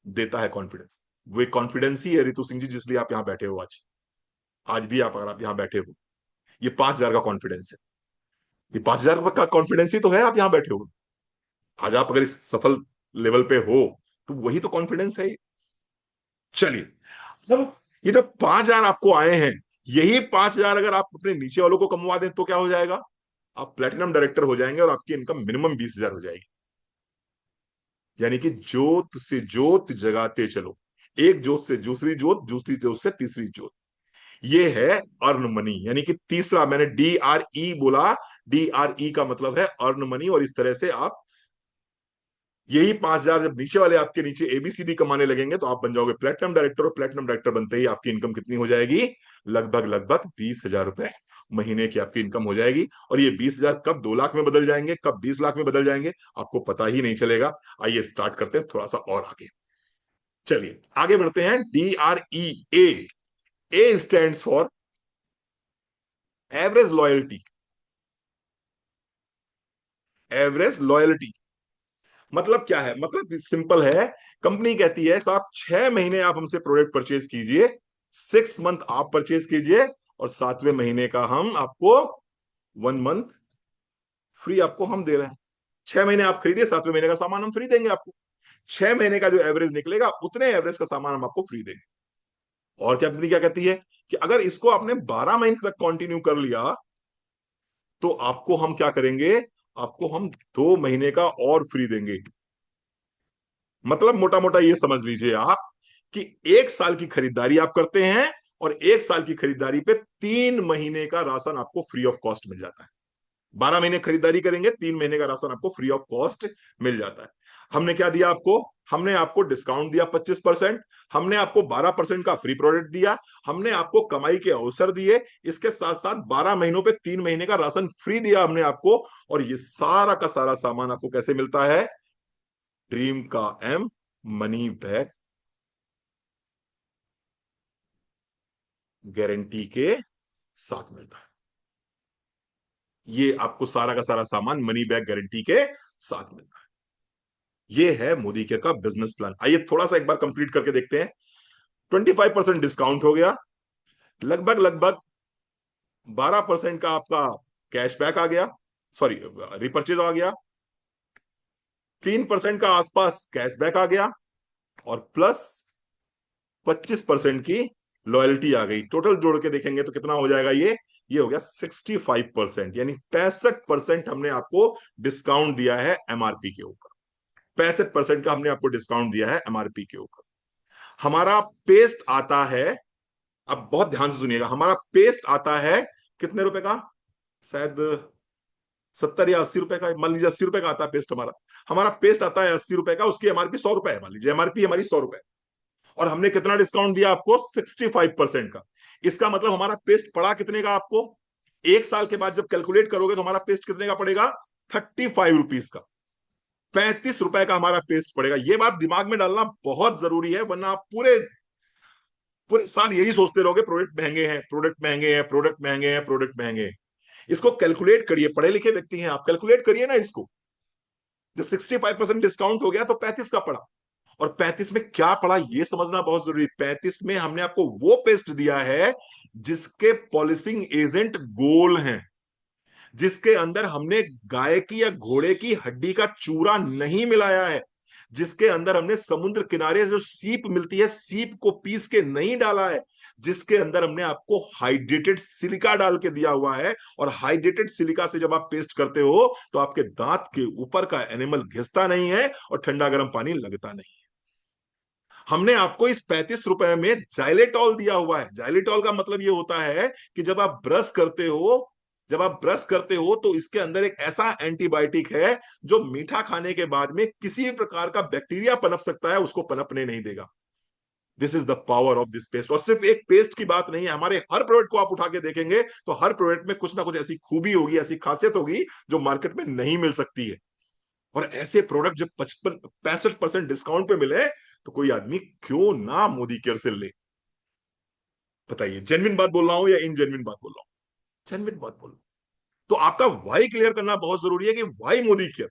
देता है कॉन्फिडेंस। वो कॉन्फिडेंस ही है रितु सिंह जी जिसलिए आप यहां बैठे हो आज। आज भी आप, अगर आप यहां बैठे हो, ये 5,000 का कॉन्फिडेंस है। ये 5,000 का कॉन्फिडेंस ही तो है आप यहां बैठे हो। आज आप अगर इस सफल लेवल पे हो तो वही तो कॉन्फिडेंस है। चलिए, अब ये तो 5,000 आपको आए हैं, यही 5,000 अगर आप अपने नीचे वालों को कमवा दें तो क्या हो जाएगा? आप प्लेटिनम डायरेक्टर हो जाएंगे और आपकी इनकम मिनिमम 20,000 हो जाएगी। यानी कि जोत से जोत जगाते चलो, एक जोत से दूसरी जोत, दूसरी जोत से तीसरी जोत। ये है अर्न मनी, यानी कि तीसरा, मैंने DRE बोला, DRE का मतलब है अर्न मनी। और इस तरह से आप यही 5,000 जब नीचे वाले आपके नीचे ABCD कमाने लगेंगे तो आप बन जाओगे प्लेटिनम डायरेक्टर, और प्लेटिनम डायरेक्टर बनते ही आपकी इनकम कितनी हो जाएगी? लगभग लगभग 20,000 रुपए महीने की आपकी इनकम हो जाएगी। और ये 20,000 कब 2 लाख में बदल जाएंगे, कब 20 लाख में बदल जाएंगे, आपको पता ही नहीं चलेगा। आइए स्टार्ट करते हैं थोड़ा सा और आगे। चलिए आगे बढ़ते हैं। DREA, A stands for average loyalty. Average loyalty मतलब क्या है? मतलब सिंपल है। कंपनी कहती है साहब 6 महीने आप हमसे प्रोडक्ट परचेज कीजिए, 6 मंथ आप परचेज कीजिए, और 7वें महीने का हम आपको 1 मंथ फ्री आपको हम दे रहे हैं। 6 महीने आप खरीदिए, 7वें महीने का सामान हम फ्री देंगे आपको। 6 महीने का जो एवरेज निकलेगा उतने एवरेज का सामान हम आपको फ्री देंगे। और क्या कंपनी क्या कहती है कि अगर इसको आपने 12 महीने तक कंटिन्यू कर लिया तो आपको हम क्या करेंगे? आपको हम 2 महीने का और फ्री देंगे। मतलब मोटा मोटा ये समझ लीजिए आप कि 1 साल की खरीदारी आप करते हैं और 1 साल की खरीदारी पे 3 महीने का राशन आपको फ्री ऑफ कॉस्ट मिल जाता है। 12 महीने खरीदारी करेंगे, 3 महीने का राशन आपको फ्री ऑफ कॉस्ट मिल जाता है। हमने क्या दिया आपको? हमने आपको डिस्काउंट दिया 25%, हमने आपको 12% का फ्री प्रोडक्ट दिया, हमने आपको कमाई के अवसर दिए, इसके साथ साथ 12 महीनों पे 3 महीने का राशन फ्री दिया हमने आपको। और ये सारा का सारा सामान आपको कैसे मिलता है? ड्रीम का M मनी बैक गारंटी के साथ मिलता है। ये आपको सारा का सारा सामान मनी बैक गारंटी के साथ मिलता है। ये है मोदी के का बिजनेस प्लान। आइए थोड़ा सा एक बार कंप्लीट करके देखते हैं। 25% डिस्काउंट हो गया, लगभग लगभग 12% का आपका कैशबैक आ गया, सॉरी रिपर्चेज आ गया, 3% का आसपास कैशबैक आ गया, और प्लस 25% की लॉयल्टी आ गई। टोटल जोड़ के देखेंगे तो कितना हो जाएगा? ये हो गया 65%, यानी 65% हमने आपको डिस्काउंट दिया है MRP के ऊपर। 65% का हमने आपको डिस्काउंट दिया है MRP के ऊपर। हमारा पेस्ट आता है, अब बहुत ध्यान से सुनिएगा, हमारा पेस्ट आता है कितने रुपए का? शायद 70 या 80 रुपए का, मान लीजिए 80 रुपए का आता है पेस्ट हमारा। हमारा पेस्ट आता है 80 रुपए का, उसकी MRP 100 रुपए है, मान लीजिए MRP हमारी 100 रुपए। और हमने कितना डिस्काउंट दिया आपको? 65% का। इसका मतलब हमारा पेस्ट पड़ा कितने का आपको? 1 साल के बाद जब कैलकुलेट करोगे तो हमारा पेस्ट कितने का पड़ेगा? 35 रुपीज का। 35 रुपए का हमारा पेस्ट पड़ेगा। ये बात दिमाग में डालना बहुत जरूरी है, वरना आप पूरे पूरे साल यही सोचते रहोगे प्रोडक्ट महंगे हैं, प्रोडक्ट महंगे हैं, प्रोडक्ट महंगे हैं, प्रोडक्ट महंगे हैं। इसको कैलकुलेट करिए, पढ़े लिखे व्यक्ति हैं आप, कैलकुलेट करिए ना इसको। जब 65% डिस्काउंट हो गया तो 35 का पड़ा। और 35 में क्या पड़ा ये समझना बहुत जरूरी। 35 में हमने आपको वो पेस्ट दिया है जिसके पॉलिशिंग एजेंट गोल हैं, जिसके अंदर हमने गाय की या घोड़े की हड्डी का चूरा नहीं मिलाया है, जिसके अंदर हमने समुद्र किनारे जो सीप मिलती है, सीप को पीस के नहीं डाला है, जिसके अंदर हमने आपको हाइड्रेटेड सिलिका डाल के दिया हुआ है। और हाइड्रेटेड सिलिका से जब आप पेस्ट करते हो तो आपके दांत के ऊपर का एनिमल घिसता नहीं है और ठंडा गर्म पानी लगता नहीं है। हमने आपको इस 35 रुपए में जाइलेटॉल दिया हुआ है। जाइलेटॉल का मतलब ये होता है कि जब आप ब्रश करते हो तो इसके अंदर एक ऐसा एंटीबायोटिक है जो मीठा खाने के बाद में किसी भी प्रकार का बैक्टीरिया पनप सकता है, उसको पनपने नहीं देगा। This is the power of this paste. और सिर्फ एक पेस्ट की बात नहीं है, हमारे हर प्रोडक्ट को आप उठा के देखेंगे तो हर प्रोडक्ट में कुछ ना कुछ ऐसी खूबी होगी, ऐसी खासियत होगी जो मार्केट में नहीं मिल सकती है। और ऐसे प्रोडक्ट जब 55-65% डिस्काउंट पे मिले तो कोई आदमी क्यों ना मोदी केयर से ले। बताइए, जेन्युइन बात बोल रहा हूं या इनजेन्युइन बात बोल रहा हूं? जेन्युइन बात बोल रहा हूं। तो आपका वाई क्लियर करना बहुत जरूरी है कि why Modi care.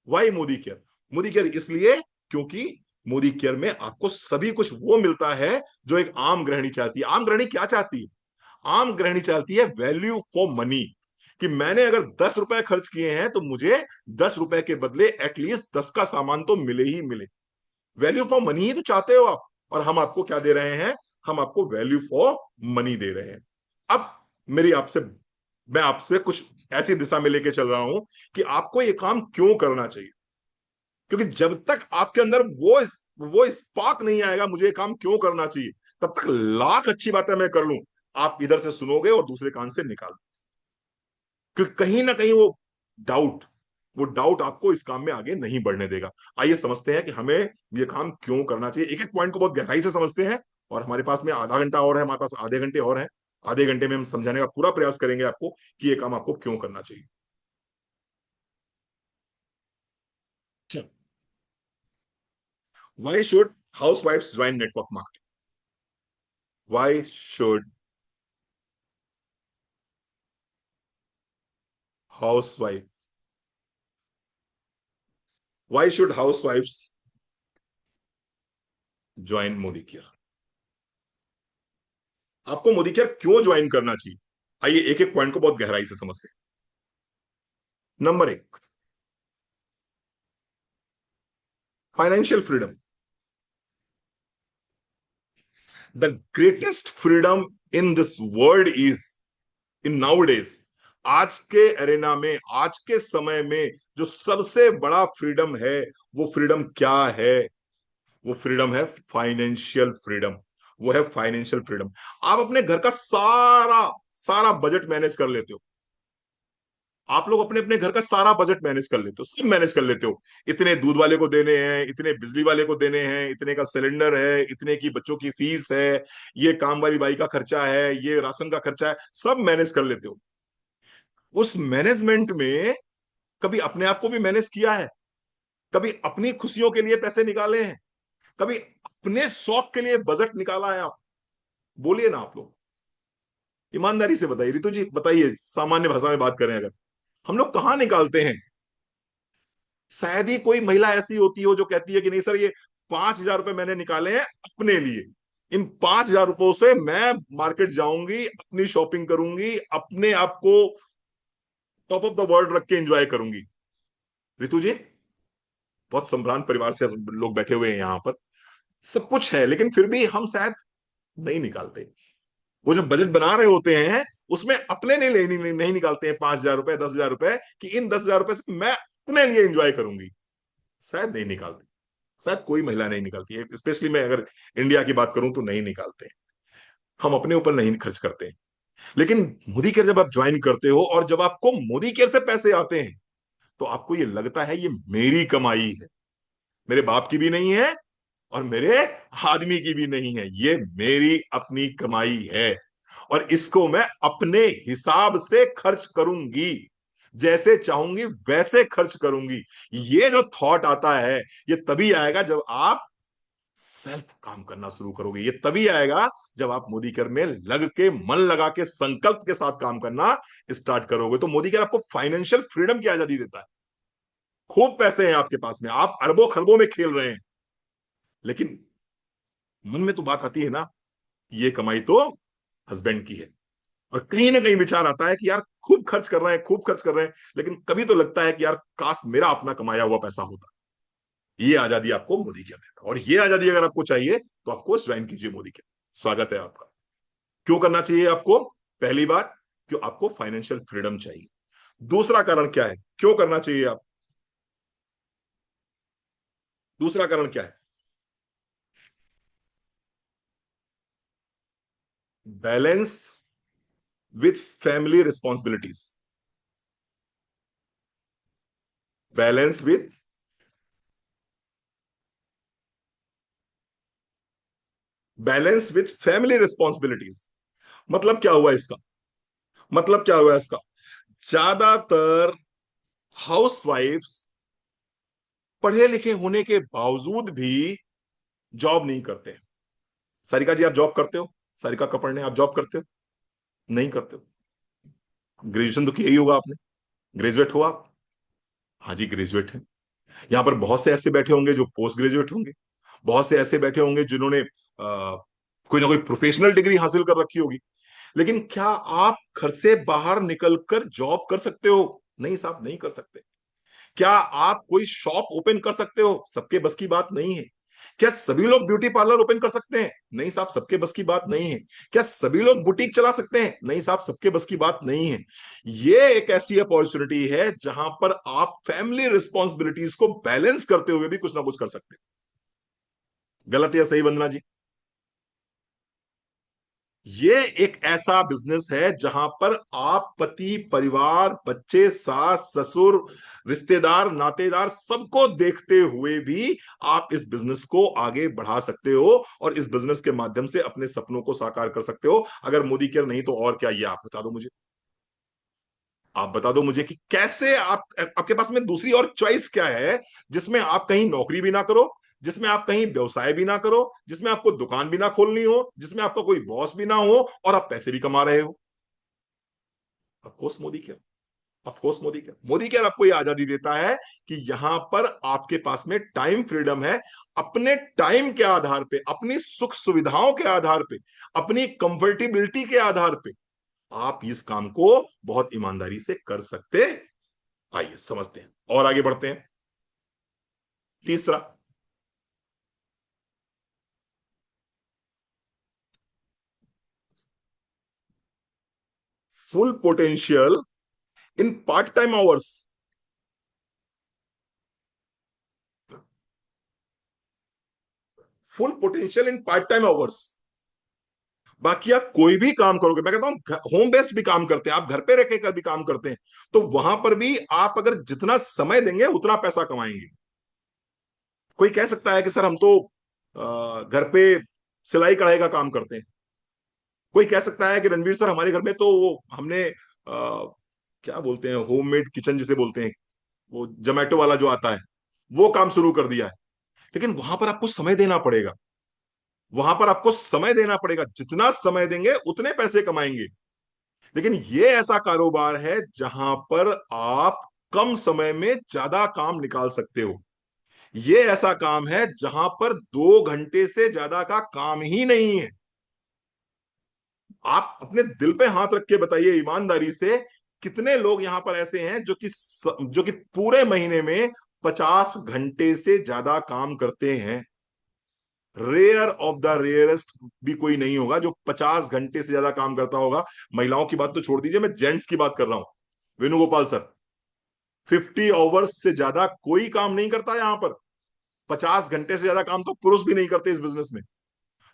Why Modi care? Modi care इसलिए क्योंकि मोदी केयर में आपको सभी कुछ वो मिलता है जो एक आम गृहिणी चाहती है। आम गृहिणी क्या चाहती है? आम गृहिणी चाहती है वैल्यू फॉर मनी, कि मैंने अगर 10 रुपए खर्च किए हैं तो मुझे 10 रुपए के बदले एटलीस्ट 10 का सामान तो मिले ही मिले। वैल्यू फॉर मनी ही तो चाहते हो आप। और हम आपको क्या दे रहे हैं? हम आपको वैल्यू फॉर मनी दे रहे हैं। अब मेरी आपसे मैं आपसे कुछ ऐसी दिशा में लेके चल रहा हूं कि आपको ये काम क्यों करना चाहिए। क्योंकि जब तक आपके अंदर वो स्पार्क नहीं आएगा मुझे ये काम क्यों करना चाहिए, तब तक लाख अच्छी बातें मैं कर लूं, आप इधर से सुनोगे और दूसरे कान से निकाल। क्योंकि कहीं ना कहीं डाउट वो डाउट आपको इस काम में आगे नहीं बढ़ने देगा। आइए समझते हैं कि हमें ये काम क्यों करना चाहिए। एक एक पॉइंट को बहुत गहराई से समझते हैं। और हमारे पास में आधा घंटा और है, हमारे पास आधे घंटे और हैं। आधे घंटे में हम समझाने का पूरा प्रयास करेंगे आपको कि ये काम आपको क्यों करना चाहिए। Why should house wife join network marketing? Why should house wife why should house wife join Modi care? आपको मोदी केयर क्यों ज्वाइन करना चाहिए? आइए एक एक पॉइंट को बहुत गहराई से समझते हैं। नंबर एक, financial freedom. The greatest freedom in this world is in now days. आज के एरेना में, आज के समय में जो सबसे बड़ा फ्रीडम है, वो फ्रीडम क्या है? वो फ्रीडम है फाइनेंशियल फ्रीडम। वो है फाइनेंशियल फ्रीडम। आप अपने घर का सारा सारा बजट मैनेज कर लेते हो। आप लोग अपने अपने घर का सारा बजट मैनेज कर लेते हो, सब मैनेज कर लेते हो। इतने दूध वाले को देने हैं, इतने बिजली वाले को देने हैं, इतने का सिलेंडर है, इतने की बच्चों की फीस है, ये काम वाली बाई का खर्चा है, ये राशन का खर्चा है, सब मैनेज कर लेते हो। उस मैनेजमेंट में कभी अपने आप को भी मैनेज किया है? कभी अपनी खुशियों के लिए पैसे निकाले हैं? कभी अपने शौक के लिए बजट निकाला है आप? बोलिए ना आप लोग, ईमानदारी से बताइए। रितु जी बताइए, सामान्य भाषा में बात करें अगर, हम लोग कहाँ निकालते हैं? शायद ही कोई महिला ऐसी होती हो जो कहती है कि नहीं सर, ये 5,000 रुपए मैंने निकाले हैं अपने लिए, इन 5,000 रुपयों से मैं मार्केट जाऊंगी, अपनी शॉपिंग करूंगी, अपने आप को टॉप ऑफ द वर्ल्ड रख के एंजॉय करूंगी। रितु जी, बहुत संभ्रांत परिवार से लोग बैठे हुए हैं यहाँ पर, सब कुछ है लेकिन फिर भी हम शायद नहीं निकालते। वो जो बजट बना रहे होते हैं उसमें अपने लिए नहीं निकालते हैं 5,000 रुपए, 10,000 रुपए, कि इन 10,000 रुपए से मैं अपने लिए एंजॉय करूंगी। शायद नहीं निकालते। शायद कोई महिला नहीं निकालती है, स्पेशली मैं अगर इंडिया की बात करूं तो नहीं निकालते हैं। हम अपने ऊपर नहीं खर्च करते हैं। लेकिन मोदी केयर जब आप ज्वाइन करते हो और जब आपको मोदी केयर से पैसे आते हैं तो आपको ये लगता है ये मेरी कमाई है, मेरे बाप की भी नहीं है और मेरे आदमी की भी नहीं है, ये मेरी अपनी कमाई है। और इसको मैं अपने हिसाब से खर्च करूंगी, जैसे चाहूंगी वैसे खर्च करूंगी। ये जो थॉट आता है ये तभी आएगा जब आप सेल्फ काम करना शुरू करोगे। ये तभी आएगा जब आप मोदी केयर में लग के, मन लगा के, संकल्प के साथ काम करना स्टार्ट करोगे। तो मोदी केयर आपको फाइनेंशियल फ्रीडम की आजादी देता है। खूब पैसे हैं आपके पास में, आप अरबों खरबों में खेल रहे हैं, लेकिन मन में तो बात आती है ना, ये कमाई तो हस्बैंड की है। और कहीं ना कहीं विचार आता है कि यार खूब खर्च कर रहे हैं, खूब खर्च कर रहे हैं, लेकिन कभी तो लगता है कि यार काश मेरा अपना कमाया हुआ पैसा होता। ये आजादी आपको मोदी केयर देता है। और ये आजादी अगर आपको चाहिए तो आपको ज्वाइन कीजिए मोदी केयर। स्वागत है आपका। क्यों करना चाहिए आपको? पहली बात, क्यों आपको फाइनेंशियल फ्रीडम चाहिए। दूसरा कारण क्या है क्यों करना चाहिए आप? दूसरा कारण क्या है? Balance with family responsibilities. Balance with balance with family responsibilities. मतलब क्या हुआ इसका? मतलब क्या हुआ इसका? ज्यादातर हाउसवाइफ्स पढ़े लिखे होने के बावजूद भी जॉब नहीं करते हैं। सारिका जी, आप जॉब करते हो? सारिका कपड़ ने, आप जॉब करते हो? नहीं करते हो। ग्रेजुएशन तो किया ही होगा आपने। ग्रेजुएट हो आप? हाँ जी, ग्रेजुएट है। यहां पर बहुत से ऐसे बैठे होंगे जो पोस्ट ग्रेजुएट होंगे। बहुत से ऐसे बैठे होंगे जिन्होंने कोई ना कोई प्रोफेशनल डिग्री हासिल कर रखी होगी। लेकिन क्या आप घर से बाहर निकलकर जॉब कर सकते हो? नहीं साहब, नहीं कर सकते। क्या आप कोई शॉप ओपन कर सकते हो? सबके बस की बात नहीं है। क्या सभी लोग ब्यूटी पार्लर ओपन कर सकते हैं? नहीं साहब, सबके बस की बात नहीं है। क्या सभी लोग बुटीक चला सकते हैं? नहीं साहब, सबके बस की बात नहीं है। ये एक ऐसी अपॉर्चुनिटी है जहां पर आप फैमिली रिस्पॉन्सिबिलिटीज को बैलेंस करते हुए भी कुछ ना कुछ कर सकते हैं। गलत या सही वंदना जी? ये एक ऐसा बिजनेस है जहां पर आप पति, परिवार, बच्चे, सास ससुर, रिश्तेदार, नातेदार सबको देखते हुए भी आप इस बिजनेस को आगे बढ़ा सकते हो और इस बिजनेस के माध्यम से अपने सपनों को साकार कर सकते हो। अगर मोदी केयर नहीं तो और क्या, ये आप बता दो मुझे। आप बता दो मुझे कि कैसे आप, आपके पास में दूसरी और चॉइस क्या है जिसमें आप कहीं नौकरी भी ना करो, जिसमें आप कहीं व्यवसाय भी ना करो, जिसमें आपको दुकान भी ना खोलनी हो, जिसमें आपका कोई बॉस भी ना हो और आप पैसे भी कमा रहे हो? Of course Modi care. Of course Modi care. Modi care आपको ये आजादी देता है कि यहां पर आपके पास में टाइम फ्रीडम है। अपने टाइम के आधार पे, अपनी सुख सुविधाओं के आधार पे, अपनी कंफर्टेबिलिटी के आधार पे आप इस काम को बहुत ईमानदारी से कर सकते। आइए समझते हैं और आगे बढ़ते हैं। तीसरा, full potential in part time hours. Full potential in part time hours. बाकी आप कोई भी काम करोगे, मैं कहता हूं होम बेस्ड भी काम करते हैं, आप घर पे रह के भी काम करते हैं, तो वहां पर भी आप अगर जितना समय देंगे उतना पैसा कमाएंगे। कोई कह सकता है कि सर हम तो घर पे सिलाई कढ़ाई का काम करते हैं। कोई कह सकता है कि रणवीर सर हमारे घर में तो वो हमने क्या बोलते हैं, होममेड किचन जिसे बोलते हैं, वो जोमेटो वाला जो आता है, वो काम शुरू कर दिया है। लेकिन वहां पर आपको समय देना पड़ेगा। वहां पर आपको समय देना पड़ेगा, जितना समय देंगे उतने पैसे कमाएंगे। लेकिन ये ऐसा कारोबार है जहां पर आप कम समय में ज्यादा काम निकाल सकते हो। ये ऐसा काम है जहां पर 2 घंटे से ज्यादा का काम ही नहीं है। आप अपने दिल पे हाथ रख के बताइए ईमानदारी से, कितने लोग यहां पर ऐसे हैं जो कि पूरे महीने में 50 घंटे से ज्यादा काम करते हैं? रेयर ऑफ द रेयरेस्ट भी कोई नहीं होगा जो 50 घंटे से ज्यादा काम करता होगा। महिलाओं की बात तो छोड़ दीजिए, मैं जेंट्स की बात कर रहा हूं। वेणुगोपाल सर, 50 आवर्स से ज्यादा कोई काम नहीं करता यहां पर। 50 घंटे से ज्यादा काम तो पुरुष भी नहीं करते इस बिजनेस में।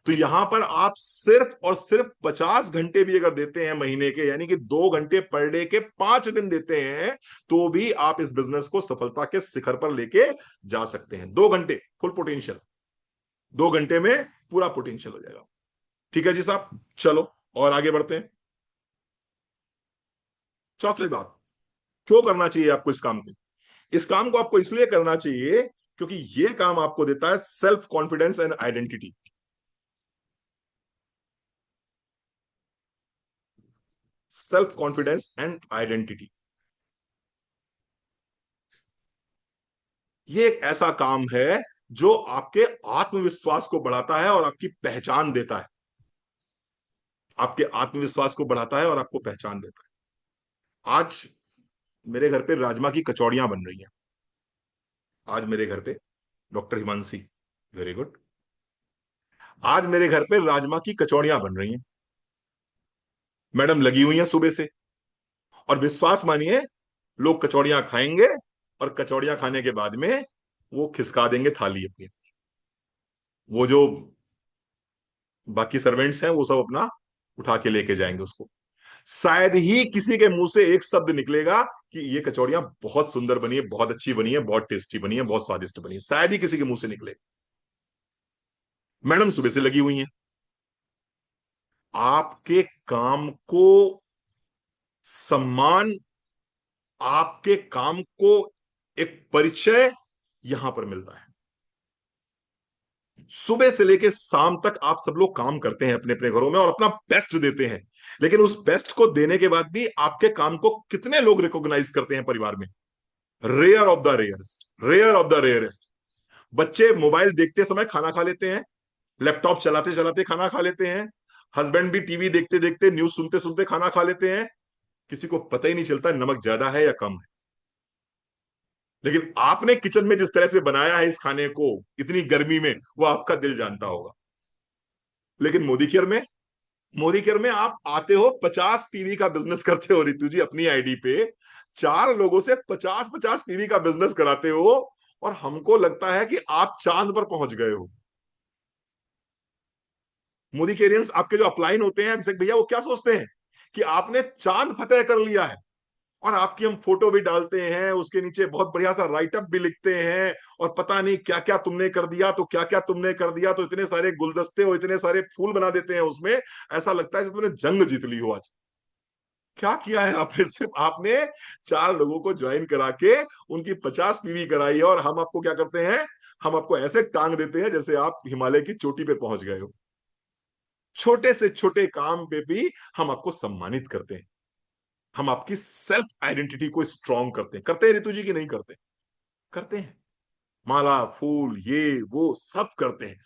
तो यहां पर आप सिर्फ और सिर्फ 50 घंटे भी अगर देते हैं महीने के, यानी कि 2 घंटे पर डे के 5 दिन देते हैं, तो भी आप इस बिजनेस को सफलता के शिखर पर लेके जा सकते हैं। 2 घंटे फुल पोटेंशियल, 2 घंटे में पूरा पोटेंशियल हो जाएगा। ठीक है जी साहब, चलो और आगे बढ़ते हैं। चौथी बात, क्यों करना चाहिए आपको इस काम को? इस काम को आपको इसलिए करना चाहिए क्योंकि यह काम आपको देता है self confidence and identity. Self confidence and identity, ये एक ऐसा काम है जो आपके आत्मविश्वास को बढ़ाता है और आपकी पहचान देता है। आपके आत्मविश्वास को बढ़ाता है और आपको पहचान देता है। आज मेरे घर पे राजमा की कचौड़ियां बन रही हैं। आज मेरे घर पे डॉक्टर हिमांशी, वेरी गुड, आज मेरे घर पे राजमा की कचौड़ियां बन रही हैं। मैडम लगी हुई हैं सुबह से, और विश्वास मानिए, लोग कचौड़ियां खाएंगे और कचौड़ियां खाने के बाद में वो खिसका देंगे थाली अपनी। वो जो बाकी सर्वेंट्स हैं वो सब अपना उठा के लेके जाएंगे उसको। शायद ही किसी के मुंह से एक शब्द निकलेगा कि ये कचौड़ियां बहुत सुंदर बनी है, बहुत अच्छी बनी है, बहुत टेस्टी बनी है, बहुत स्वादिष्ट बनी है। शायद ही किसी के मुंह से निकले। मैडम सुबह से लगी हुई हैं। आपके काम को सम्मान, आपके काम को एक परिचय यहां पर मिलता है। सुबह से लेकर शाम तक आप सब लोग काम करते हैं अपने अपने घरों में और अपना बेस्ट देते हैं, लेकिन उस बेस्ट को देने के बाद भी आपके काम को कितने लोग रिकॉग्नाइज करते हैं परिवार में? Rare of the rarest, rare of the rarest. बच्चे मोबाइल देखते समय खाना खा लेते हैं, लैपटॉप चलाते चलाते खाना खा लेते हैं, हस्बैंड भी टीवी देखते देखते न्यूज सुनते सुनते खाना खा लेते हैं। किसी को पता ही नहीं चलता नमक ज्यादा है या कम है। लेकिन आपने किचन में जिस तरह से बनाया है इस खाने को इतनी गर्मी में, वो आपका दिल जानता होगा। लेकिन मोदी केयर में आप आते हो, 50 पीवी का बिजनेस करते हो रितु जी अपनी आईडी पे, 4 लोगों से 50-50 पीवी का बिजनेस कराते हो, और हमको लगता है कि आप चांद पर पहुंच गए हो। मोदी केरियंस आपके जो अपलाइन होते हैं अभिषेक भैया, वो क्या सोचते हैं कि आपने चांद फतेह कर लिया है, और आपकी हम फोटो भी डालते हैं, उसके नीचे बहुत बढ़िया सा राइटअप भी लिखते हैं, और पता नहीं क्या क्या तुमने कर दिया, तो क्या क्या तुमने कर दिया, तो इतने सारे गुलदस्ते और इतने सारे फूल बना देते हैं उसमें। ऐसा लगता है जैसे तुमने जंग जीत ली हो आज। क्या किया है आपने? सिर्फ आपने 4 लोगों को ज्वाइन करा के उनकी 50 पीवी कराई है, और हम आपको क्या करते हैं? हम आपको ऐसे टांग देते हैं जैसे आप हिमालय की चोटी पे पहुंच गए हो। छोटे से छोटे काम पे भी हम आपको सम्मानित करते हैं। हम आपकी सेल्फ आइडेंटिटी को स्ट्रांग करते हैं ऋतु जी की नहीं करते? करते हैं। माला फूल ये वो सब करते हैं।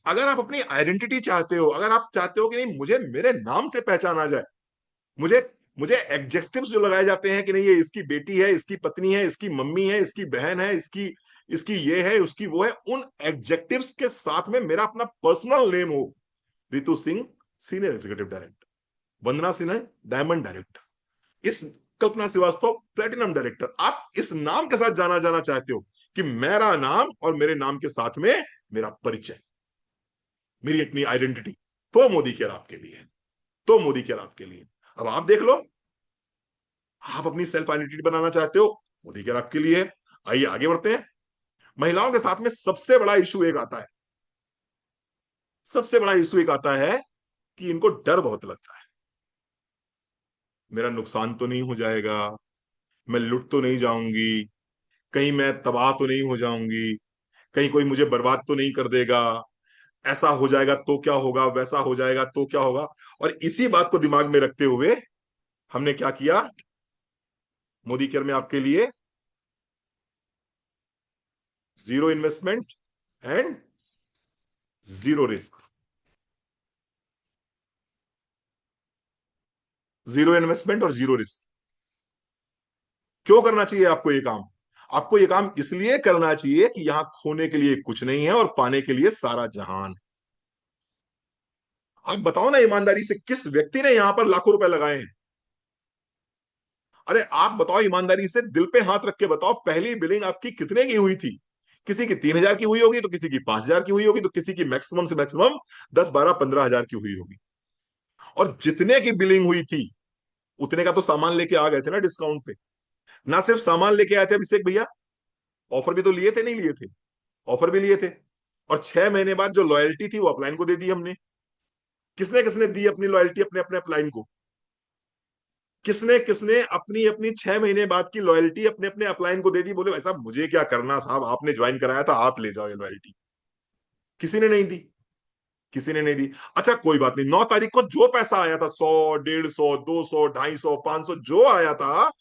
अगर आप अपनी आइडेंटिटी चाहते हो, अगर आप चाहते हो कि नहीं मुझे मेरे नाम से पहचाना जाए, मुझे मुझे एडजेक्टिव्स जो लगाए जाते हैं कि नहीं ये इसकी बेटी है, इसकी पत्नी है, इसकी मम्मी है, इसकी बहन है, इसकी इसकी ये है, उसकी वो है, उन एडजेक्टिव्स के साथ में मेरा अपना पर्सनल नेम हो, Ritu Singh senior executive director, Vandana Sinha diamond director, इस कल्पना श्रीवास्तव प्लेटिनम डायरेक्टर, आप इस नाम के साथ जाना जाना चाहते हो कि मेरा नाम और मेरे नाम के साथ में मेरा परिचय, मेरी अपनी आइडेंटिटी, तो मोदी केयर आपके लिए है। तो मोदी केयर आपके लिए। अब आप देख लो, आप अपनी सेल्फ आइडेंटिटी बनाना चाहते हो, मोदी केयर आपके लिए है। आइए आगे बढ़ते हैं। महिलाओं के साथ में सबसे बड़ा इशू एक आता है, सबसे बड़ा इशू एक आता है कि इनको डर बहुत लगता है। मेरा नुकसान तो नहीं हो जाएगा, मैं लुट तो नहीं जाऊंगी, कहीं मैं तबाह तो नहीं हो जाऊंगी, कहीं कोई मुझे बर्बाद तो नहीं कर देगा, ऐसा हो जाएगा तो क्या होगा, वैसा हो जाएगा तो क्या होगा। और इसी बात को दिमाग में रखते हुए हमने क्या किया, मोदी केयर में आपके लिए zero investment and zero risk. Zero investment और जीरो रिस्क। क्यों करना चाहिए आपको ये काम? आपको ये काम इसलिए करना चाहिए कि यहां खोने के लिए कुछ नहीं है और पाने के लिए सारा जहान। आप बताओ ना ईमानदारी से, किस व्यक्ति ने यहां पर लाखों रुपए लगाए हैं? अरे आप बताओ ईमानदारी से, दिल पे हाथ रख के बताओ, पहली बिलिंग आपकी कितने की हुई थी? किसी की 3,000 की हुई होगी, तो किसी की 5,000 की हुई होगी, तो किसी की मैक्सिमम से मैक्सिमम 10, 12, 15 हजार की हुई होगी। और जितने की बिलिंग हुई थी उतने का तो सामान लेके आ गए थे ना डिस्काउंट पे। ना सिर्फ सामान लेके आए थे अभिषेक भैया, ऑफर भी तो लिए थे, नहीं लिए थे? ऑफर भी लिए थे। और 6 महीने बाद जो लॉयल्टी थी वो अपलाइन को दे दी हमने। किसने किसने दी अपनी लॉयल्टी अपने अपने अपलाइन को? किसने किसने अपनी अपनी 6 महीने बाद की लॉयल्टी अपने अपने अपलाइन को दे दी? बोले भाई साहब मुझे क्या करना, साहब आपने ज्वाइन कराया था, आप ले जाओ ये लॉयल्टी। किसी ने नहीं दी, किसी ने नहीं दी। अच्छा कोई बात नहीं, 9 तारीख को जो पैसा आया था, 100, 150, 200, 250, 500 जो आया था,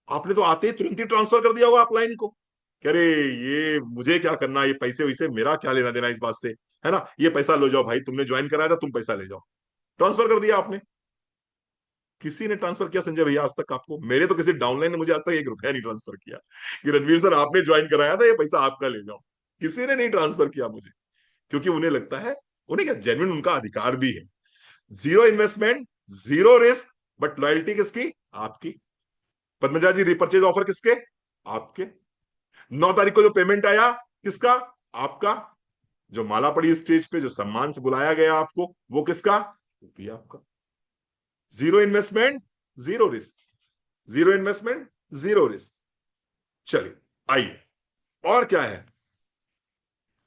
आपने तो आते ही तुरंत ही ट्रांसफर कर दिया होगा अपलाइन को कि अरे ये मुझे क्या करना, ये पैसे वैसे मेरा क्या लेना देना इस बात से, है ना, ये पैसा लो जाओ भाई, तुमने ज्वाइन कराया था, तुम पैसा ले जाओ। ट्रांसफर कर दिया आपने। किसी ने ट्रांसफर किया संजय भैया आज तक आपको? मेरे तो किसी डाउनलाइन ने मुझे आज तक 1 रुपया नहीं ट्रांसफर किया कि रणवीर सर आपने ज्वाइन कराया था, ये पैसा आपका ले जाओ। किसी ने नहीं ट्रांसफर किया मुझे, क्योंकि उन्हें लगता है, उन्हें क्या, जेन्युइन उनका अधिकार भी है। Zero investment, zero risk, but loyalty किसकी? आपकी। पद्मजा जी रिपर्चेज ऑफर किसके? आपके। 9 तारीख को जो पेमेंट आया किसका? आपका। जो माला पड़ी स्टेज पे, जो सम्मान से बुलाया गया आपको, वो किसका? वो भी आपका। Zero investment, zero risk, zero investment, zero risk. चलिए आइए, और क्या है,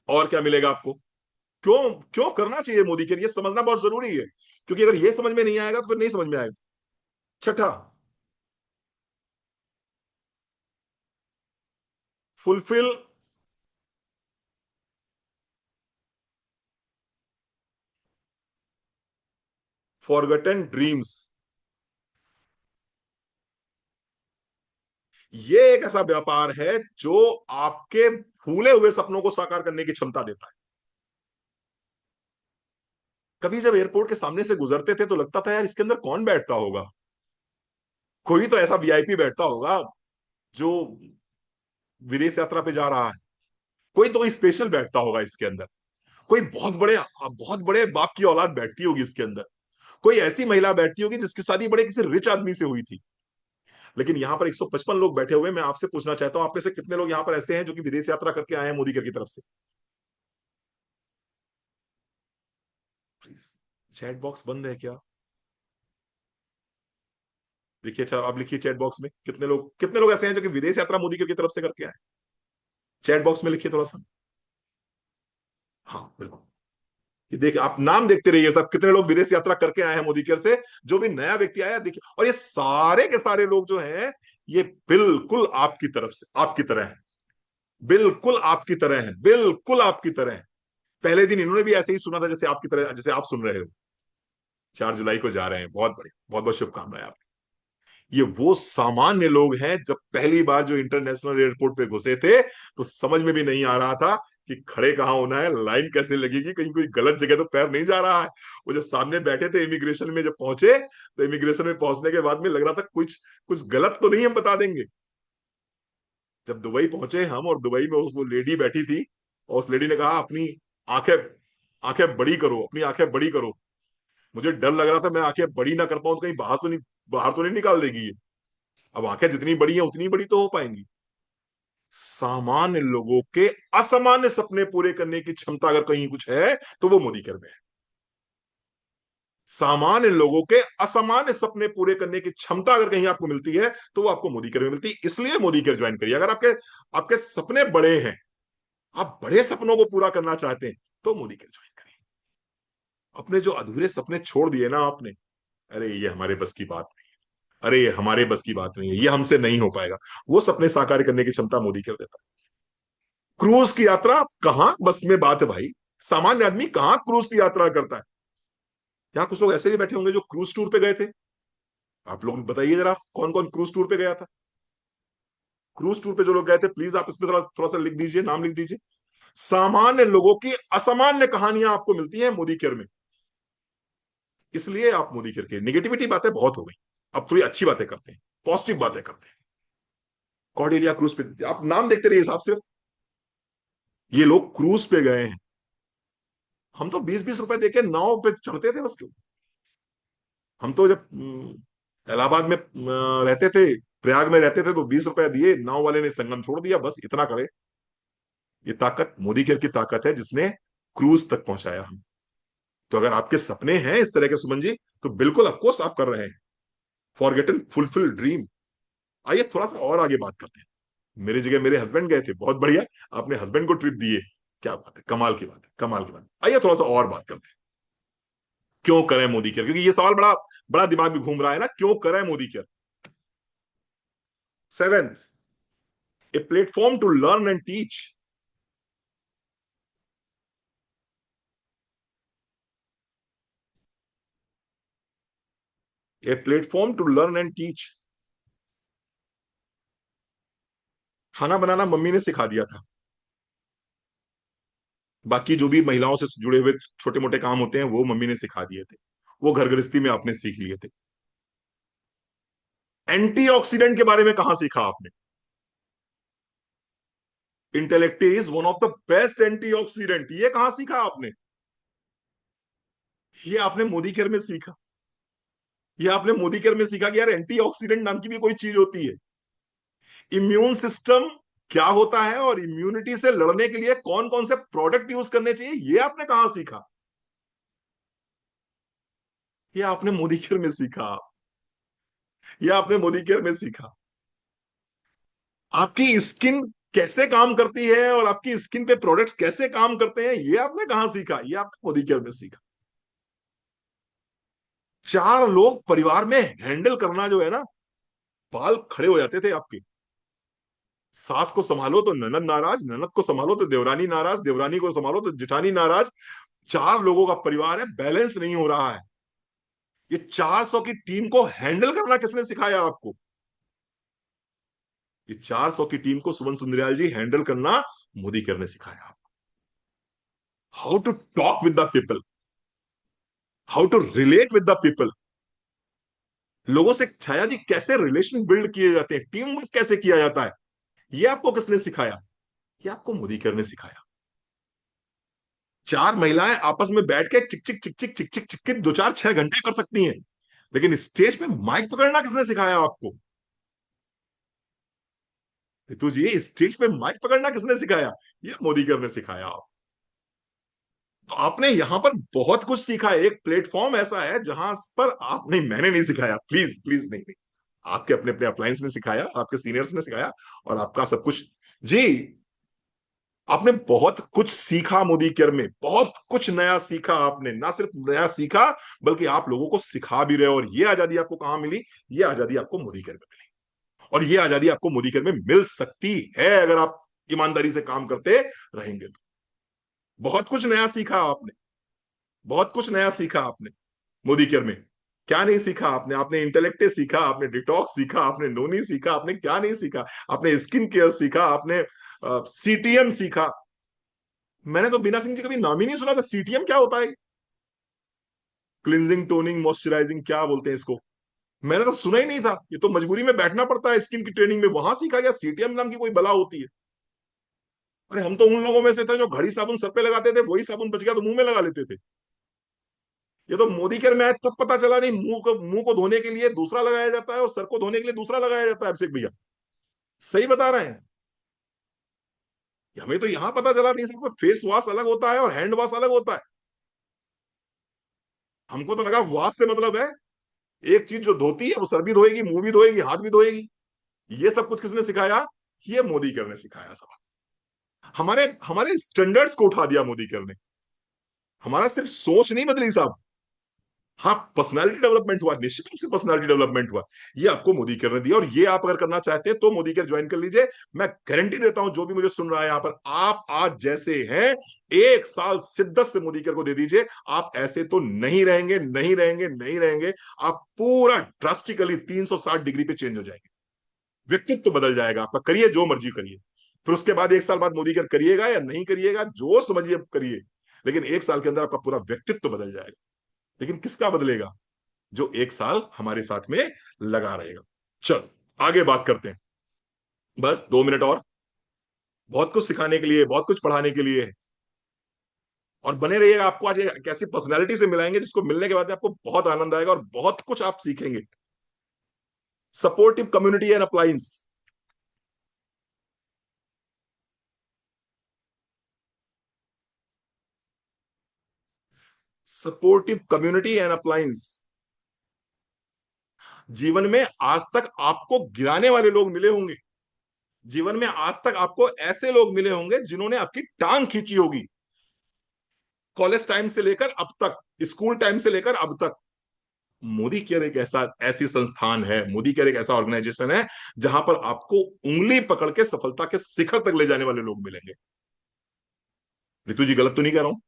और क्या मिलेगा आपको? क्यों क्यों करना चाहिए मोदी के लिए, समझना बहुत जरूरी है, क्योंकि अगर ये समझ में नहीं आएगा तो फिर नहीं समझ में आएगा। छठा, फुलफिल फॉरगटन ड्रीम्स। ये एक ऐसा व्यापार है जो आपके भूले हुए सपनों को साकार करने की क्षमता देता है। कभी जब एयरपोर्ट के सामने से गुजरते थे तो लगता था यार इसके अंदर कौन बैठता होगा, कोई तो ऐसा वीआईपी बैठता होगा जो विदेश यात्रा पे जा रहा है, कोई तो कोई स्पेशल बैठता होगा इसके अंदर, कोई बहुत बड़े बाप की औलाद बैठती होगी इसके अंदर, कोई ऐसी महिला बैठती होगी जिसकी शादी बड़े किसी रिच आदमी से हुई थी। लेकिन यहाँ पर 155 लोग बैठे हुए, मैं आपसे पूछना चाहता हूँ आप में से कितने लोग यहाँ पर ऐसे हैं जो कि विदेश यात्रा करके आए हैं मोदी कर की तरफ से? प्लीज, चैट बॉक्स बंद है क्या? देखिए, अच्छा आप लिखिए चैट बॉक्स में कितने लोग ऐसे हैं जो कि विदेश यात्रा मोदी की तरफ से करके आए। चैट बॉक्स में लिखिए थोड़ा सा। हाँ बिल्कुल। ये देखिए, आप नाम देखते रहिए सब, कितने लोग विदेश यात्रा करके आए हैं मोदी केयर से। जो भी नया व्यक्ति आया देखिए, और ये सारे के सारे लोग जो हैं, ये बिल्कुल आपकी तरफ से आपकी तरह है, बिल्कुल आपकी तरह है, बिल्कुल आपकी तरह है। पहले दिन इन्होंने भी ऐसे ही सुना था जैसे आपकी तरह, जैसे आप सुन रहे हो। 4 जुलाई को जा रहे हैं, बहुत बढ़िया, बहुत बहुत शुभकामनाएं। ये वो सामान्य लोग हैं जब पहली बार जो इंटरनेशनल एयरपोर्ट पे घुसे थे तो समझ में भी नहीं आ रहा था कि खड़े कहाँ होना है, लाइन कैसे लगेगी, कहीं कोई गलत जगह तो पैर नहीं जा रहा है। वो जब सामने बैठे थे इमिग्रेशन में, जब पहुंचे तो इमिग्रेशन में पहुंचने के बाद में लग रहा था कुछ कुछ गलत तो नहीं हम बता देंगे। जब दुबई पहुंचे हम, और दुबई में वो लेडी बैठी थी, और उस लेडी ने कहा अपनी आंखें आंखें बड़ी करो, अपनी आंखें बड़ी करो। मुझे डर लग रहा था मैं आंखें बड़ी ना कर पाऊं तो कहीं बाहर तो नहीं निकाल देगी ये। अब आंखें जितनी बड़ी हैं उतनी बड़ी तो हो पाएंगी। सामान्य लोगों के असामान्य सपने पूरे करने की क्षमता अगर कहीं कुछ है तो वो मोदी कर में है। सामान्य लोगों के असामान्य सपने पूरे करने की क्षमता अगर कहीं आपको मिलती है तो वो आपको मोदी केयर में मिलती है। इसलिए मोदी केयर ज्वाइन करिए। अगर आपके आपके सपने बड़े हैं, आप बड़े सपनों को पूरा करना चाहते हैं, तो मोदी केयर ज्वाइन करिए। अपने जो अधूरे सपने छोड़ दिए ना आपने, अरे ये हमारे बस की बात नहीं, अरे ये हमारे बस की बात नहीं है, ये हमसे नहीं हो पाएगा, वो सपने साकार करने की क्षमता मोदी केयर देता है। क्रूज की यात्रा कहां बस में बात है भाई, सामान्य आदमी कहां क्रूज की यात्रा करता है। यहाँ कुछ लोग ऐसे भी बैठे होंगे जो क्रूज टूर पे गए थे। आप लोग बताइए जरा कौन कौन क्रूज टूर पे गया था। क्रूज टूर पे जो लोग गए थे प्लीज आप इसमें थोड़ा थोड़ा सा लिख दीजिए, नाम लिख दीजिए। सामान्य लोगों की असामान्य कहानियां आपको मिलती हैं मोदी केयर में। इसलिए आप मोदी केयर के, निगेटिविटी बातें बहुत हो गई, अब थोड़ी अच्छी बातें करते हैं, पॉजिटिव बातें करते हैं। कॉर्डेलिया क्रूज पे आप नाम देखते रहिए साहब, सिर्फ ये लोग क्रूज पे गए हैं। हम तो 20-20 रुपए देके नाव पे चढ़ते थे बस क्यों। हम तो जब इलाहाबाद में रहते थे, प्रयाग में रहते थे, तो 20 रुपए दिए, नाव वाले ने संगम छोड़ दिया, बस इतना करे। ये ताकत मोदी केयर की ताकत है जिसने क्रूज तक पहुंचाया हम। तो अगर आपके सपने हैं इस तरह के सुमन जी, तो बिल्कुल ऑफकोर्स आप कर रहे हैं। Forgotten fulfil dream. आइए थोड़ा सा और आगे बात करते हैं। मेरी जगह मेरे हस्बैंड गए थे, बहुत बढ़िया, आपने हस्बैंड को ट्रिप दिए, क्या बात है, कमाल की बात है, कमाल की बात है। आइए थोड़ा सा और बात करते हैं। क्यों करें मोदी केयर, क्योंकि ये सवाल बड़ा बड़ा दिमाग में घूम रहा है ना, क्यों करें Modi care. Seventh, a platform to learn and teach. A platform to learn and teach. खाना बनाना मम्मी ने सिखा दिया था, बाकी जो भी महिलाओं से जुड़े हुए छोटे मोटे काम होते हैं वो मम्मी ने सिखा दिए थे, वो घर गृहस्थी में आपने सीख लिए थे। एंटीऑक्सीडेंट के बारे में कहां सीखा आपने? Intellect is one of the best antioxidant, ये कहां सीखा आपने? ये आपने मोदी केयर में सीखा। ये आपने मोदी केयर में सीखा कि यार एंटीऑक्सीडेंट नाम की भी कोई चीज होती है। इम्यून सिस्टम क्या होता है और इम्यूनिटी से लड़ने के लिए कौन कौन से प्रोडक्ट यूज करने चाहिए, ये आपने कहां सीखा? ये आपने मोदी केयर में सीखा। ये आपने मोदी केयर में सीखा। आपकी स्किन कैसे काम करती है और आपकी स्किन पे प्रोडक्ट्स कैसे काम करते हैं, ये आपने कहां सीखा? ये आपने मोदी केयर में सीखा। चार लोग परिवार में हैंडल करना जो है ना, बाल खड़े हो जाते थे आपके। सास को संभालो तो ननद नाराज, ननद को संभालो तो देवरानी नाराज, देवरानी को संभालो तो जेठानी नाराज। चार लोगों का परिवार है, बैलेंस नहीं हो रहा है। ये 400 की टीम को हैंडल करना किसने सिखाया आपको? ये 400 की टीम को सुमन सुंदरियाल जी हैंडल करना मोदी केयर ने सिखाया आपको। How to talk with the people, how to relate with the people. लोगों से छाया जी कैसे रिलेशन बिल्ड किए जाते हैं, टीम वर्क कैसे किया जाता है, ये आपको किसने सिखाया? ये आपको मोदी केयर ने सिखाया। चार महिलाएं आपस में बैठ के चिक चिक चिक चिक चिक चिक चिक के 2 4 6 घंटे कर सकती हैं, लेकिन स्टेज पे माइक पकड़ना किसने सिखाया आपको? रितु जी, स्टेज पे माइक पकड़ना किसने सिखाया? ये मोदी केयर ने सिखाया आप। तो आपने यहां पर बहुत कुछ सीखा है। एक प्लेटफॉर्म ऐसा है जहां पर आप, नहीं मैंने नहीं सिखाया, प्लीज प्लीज नहीं, नहीं। आपके अपने अपने अप्लायंस ने सिखाया, आपके सीनियर्स ने सिखाया, और आपका सब कुछ। जी, आपने बहुत कुछ सीखा मोदी केयर में, बहुत कुछ नया सीखा आपने। ना सिर्फ नया सीखा, बल्कि आप लोगों को सिखा भी रहे हो। और ये आजादी आपको कहां मिली? ये आजादी आपको मोदी केयर में मिली। और ये आजादी आपको मोदी केयर में मिल सकती है अगर आप ईमानदारी से काम करते रहेंगे तो। बहुत कुछ नया सीखा आपने, बहुत कुछ नया सीखा आपने मोदी केयर में। क्या नहीं सीखा आपने? आपने इंटेलेक्टे सीखा, आपने डिटॉक्स सीखा, आपने नोनी सीखा, आपने क्या नहीं सीखा? आपने स्किन केयर सीखा, आपने सीटीएम सीखा। मैंने तो बीना सिंह जी कभी नाम ही नहीं सुना था। सीटीएम क्या होता है? क्लिनजिंग टोनिंग मॉइस्चराइजिंग क्या बोलते हैं इसको? मैंने तो सुना ही नहीं था। ये तो मजबूरी में बैठना पड़ता है स्किन की ट्रेनिंग में, वहां सीखा गया सीटीएम नाम की कोई बला होती है। अरे हम तो उन लोगों में से थे जो घड़ी साबुन सर पे लगाते थे, वही साबुन बच गया तो मुंह में लगा लेते थे। ये तो मोदी केयर में आया तब पता चला, नहीं मुंह को धोने के लिए दूसरा लगाया जाता है और सर को धोने के लिए दूसरा लगाया जाता है। अभिषेक भैया सही बता रहे हैं। हमें तो यहां पता चला, नहीं सिर्फ फेस वॉश अलग होता है और हैंड वॉश अलग होता है। हमको तो लगा वॉश से मतलब है एक चीज जो धोती है वो सर भी धोएगी, मुंह भी धोएगी, हाथ भी धोएगी। ये सब कुछ किसने सिखाया? ये मोदी केयर ने सिखाया सब। हमारे हमारे स्टैंडर्ड्स को उठा दिया मोदी केयर ने। हमारा सिर्फ सोच नहीं बदली साहब, हाँ पर्सनालिटी डेवलपमेंट हुआ, निश्चित रूप से पर्सनालिटी डेवलपमेंट हुआ। ये आपको मोदी केयर ने दिया, और ये आप अगर करना चाहते हैं तो मोदी केयर ज्वाइन कर लीजिए। मैं गारंटी देता हूं, जो भी मुझे सुन रहा है यहां पर, आप आज जैसे हैं 1 साल शिद्दत से मोदी केयर को दे दीजिए। आप ऐसे तो नहीं रहेंगे, नहीं रहेंगे, नहीं रहेंगे। आप पूरा ड्रास्टिकली 360 डिग्री पे चेंज हो जाएंगे। व्यक्तित्व बदल जाएगा आपका। करिए जो मर्जी करिए, फिर उसके बाद 1 साल बाद मोदी केयर करिएगा या नहीं करिएगा, जो समझिए करिए, लेकिन 1 साल के अंदर आपका पूरा व्यक्तित्व बदल जाएगा। लेकिन किसका बदलेगा? जो 1 साल हमारे साथ में लगा रहेगा। चल आगे बात करते हैं, बस 2 मिनट और। बहुत कुछ सिखाने के लिए, बहुत कुछ पढ़ाने के लिए है। और बने रहिएगा, आपको आज एक ऐसी पर्सनैलिटी से मिलाएंगे जिसको मिलने के बाद में आपको बहुत आनंद आएगा और बहुत कुछ आप सीखेंगे। Supportive community and appliance. Supportive community and appliance. जीवन में आज तक आपको गिराने वाले लोग मिले होंगे। जीवन में आज तक आपको ऐसे लोग मिले होंगे जिन्होंने आपकी टांग खींची होगी। कॉलेज टाइम से लेकर अब तक, स्कूल टाइम से लेकर अब तक। मोदी केयर एक ऐसा ऐसी संस्थान है, मोदी केयर एक ऐसा ऑर्गेनाइजेशन है जहां पर आपको उंगली पकड़ के सफलता के शिखर तक ले जाने वाले लोग मिलेंगे। ऋतु जी गलत तो नहीं कह रहा हूं?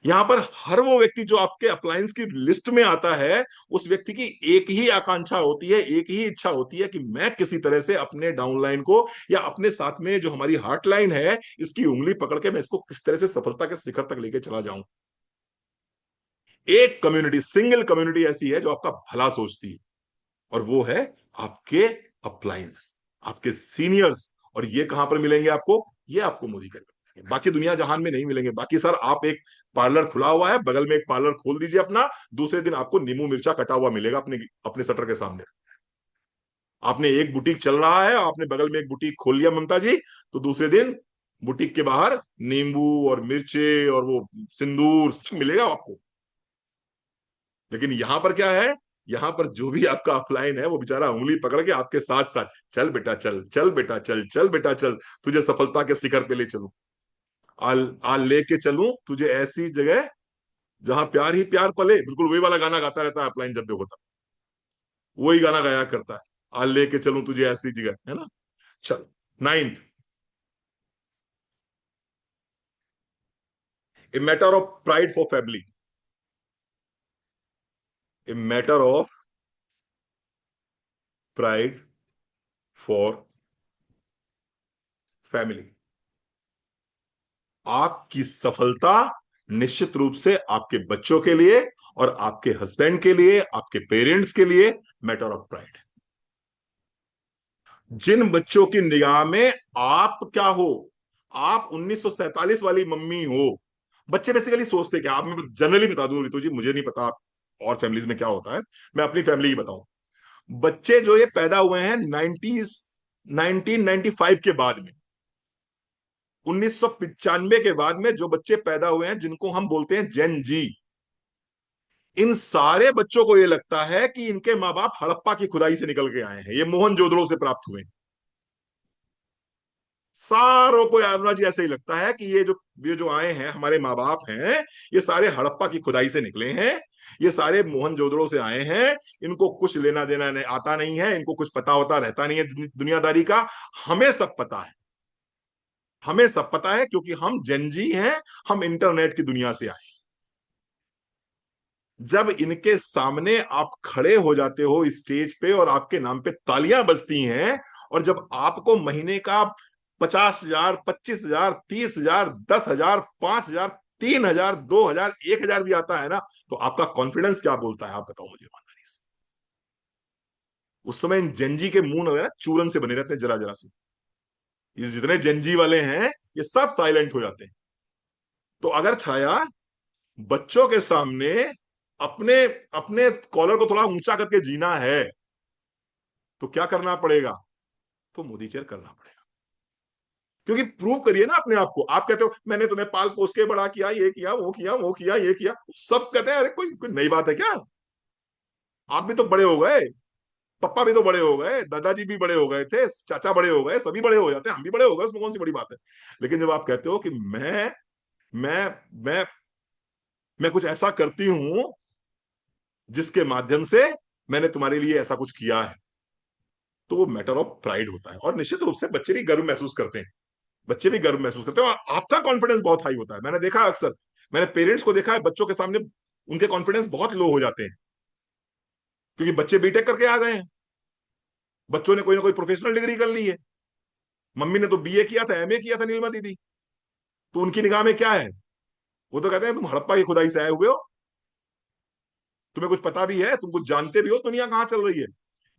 यहां पर हर वो व्यक्ति जो आपके अप्लायंस की लिस्ट में आता है, उस व्यक्ति की एक ही आकांक्षा होती है, एक ही इच्छा होती है कि मैं किसी तरह से अपने डाउनलाइन को या अपने साथ में जो हमारी हार्ट लाइन है, इसकी उंगली पकड़ के मैं इसको किस तरह से सफलता के शिखर तक लेके चला जाऊं। एक कम्युनिटी, सिंगल कम्युनिटी ऐसी है जो आपका भला सोचती है, और वो है आपके अप्लायंस, आपके सीनियर्स। और ये कहां पर मिलेंगे आपको? ये आपको मोदी कर मिलेंगे, बाकी दुनिया जहान में नहीं मिलेंगे। बाकी सर आप एक पार्लर खुला हुआ है, बगल में एक पार्लर खोल दीजिए अपना, दूसरे दिन आपको नींबू मिर्चा कटा हुआ मिलेगा अपने अपने शटर के सामने। आपने एक बुटीक चल रहा है, आपने बगल में एक बुटीक खोल लिया ममता जी, तो दूसरे दिन बुटीक के बाहर नींबू और मिर्चे और वो सिंदूर सब मिलेगा आपको। लेकिन यहां पर क्या है? यहां पर जो भी आपका ऑफलाइन है वो बेचारा उंगली पकड़ के आपके साथ साथ, चल बेटा चल, चल बेटा चल, चल बेटा चल, तुझे सफलता के शिखर पे ले चलूं, आ लेके चलूं तुझे ऐसी जगह जहां प्यार ही प्यार पले। बिल्कुल वही वाला गाना गाता रहता है ऑफलाइन जब देखो तब, वही गाना गाया करता है, आ लेके चलूं तुझे ऐसी जगह, है ना। चल, ninth, a matter of pride for family, a matter of pride for family. आपकी सफलता निश्चित रूप से आपके बच्चों के लिए और आपके हस्बैंड के लिए, आपके पेरेंट्स के लिए मैटर ऑफ प्राइड। जिन बच्चों की निगाह में आप क्या हो, आप 1947 वाली मम्मी हो। बच्चे बेसिकली सोचते क्या, आप, मैं जनरली बता दूं रितु जी, मुझे नहीं पता और फैमिलीज में क्या होता है, मैं अपनी फैमिली ही बताऊं। बच्चे जो ये पैदा हुए हैं 90s, 1995 के बाद में, 1995 के बाद में जो बच्चे पैदा हुए हैं जिनको हम बोलते हैं जेन जी, इन सारे बच्चों को ये लगता है कि इनके माँ बाप हड़प्पा की खुदाई से निकल के आए हैं, ये मोहनजोदड़ो से प्राप्त हुए हैं। सारों को यादव जी ऐसे ही लगता है कि ये जो आए हैं हमारे माँ बाप हैं, ये सारे हड़प्पा की खुदाई से निकले हैं, ये सारे मोहनजोदड़ो से आए हैं, इनको कुछ लेना देना नहीं, आता नहीं है, इनको कुछ पता होता रहता नहीं है दुनियादारी का। हमें सब पता है, हमें सब पता है क्योंकि हम जेनजी हैं, हम इंटरनेट की दुनिया से आए। जब इनके सामने आप खड़े हो जाते हो स्टेज पे और आपके नाम पे तालियां बजती हैं, और जब आपको महीने का 50,000, 25,000, 30,000, 10,000, 5,000, 3,000, 2,000, 1,000 भी आता है ना, तो आपका कॉन्फिडेंस क्या बोलता है, आप बताओ मुझे ईमानदारी से। उस समय इन जेनजी के मुंह ना चूरन से बने रहते हैं, जरा जरा से। ये जितने जेनजी वाले हैं ये सब साइलेंट हो जाते हैं। तो अगर छाया बच्चों के सामने अपने अपने कॉलर को थोड़ा ऊंचा करके जीना है, तो क्या करना पड़ेगा, तो मोदी केयर करना पड़ेगा। क्योंकि प्रूव करिए ना अपने आप को। आप कहते हो मैंने तुम्हें पाल पोस के बड़ा किया, ये किया, वो किया, वो किया, ये किया, सब कहते हैं अरे कोई नई बात है क्या, आप भी तो बड़े हो गए, पप्पा भी तो बड़े हो गए, दादाजी भी बड़े हो गए थे, चाचा बड़े हो गए, सभी बड़े हो जाते हैं, हम भी बड़े हो गए, उसमें कौन सी बड़ी बात है। लेकिन जब आप कहते हो कि मैं मैं मैं कुछ ऐसा करती हूं जिसके माध्यम से मैंने तुम्हारे लिए ऐसा कुछ किया है, तो वो मैटर ऑफ प्राइड होता है। और निश्चित रूप से बच्चे भी गर्व महसूस करते हैं, बच्चे भी गर्व महसूस करते हैं, और आपका कॉन्फिडेंस बहुत हाई होता है। मैंने देखा अक्सर, मैंने पेरेंट्स को देखा है बच्चों के सामने उनके कॉन्फिडेंस बहुत लो हो जाते हैं, क्योंकि बच्चे बीटेक करके आ गए हैं, बच्चों ने कोई ना कोई प्रोफेशनल डिग्री कर ली है, मम्मी ने तो बीए किया था, एमए किया था नीलमा दीदी, तो उनकी निगाह में क्या है, वो तो कहते हैं तुम हड़प्पा की खुदाई से आए हुए हो, तुम्हें कुछ पता भी है, तुम कुछ जानते भी हो दुनिया कहाँ चल रही है।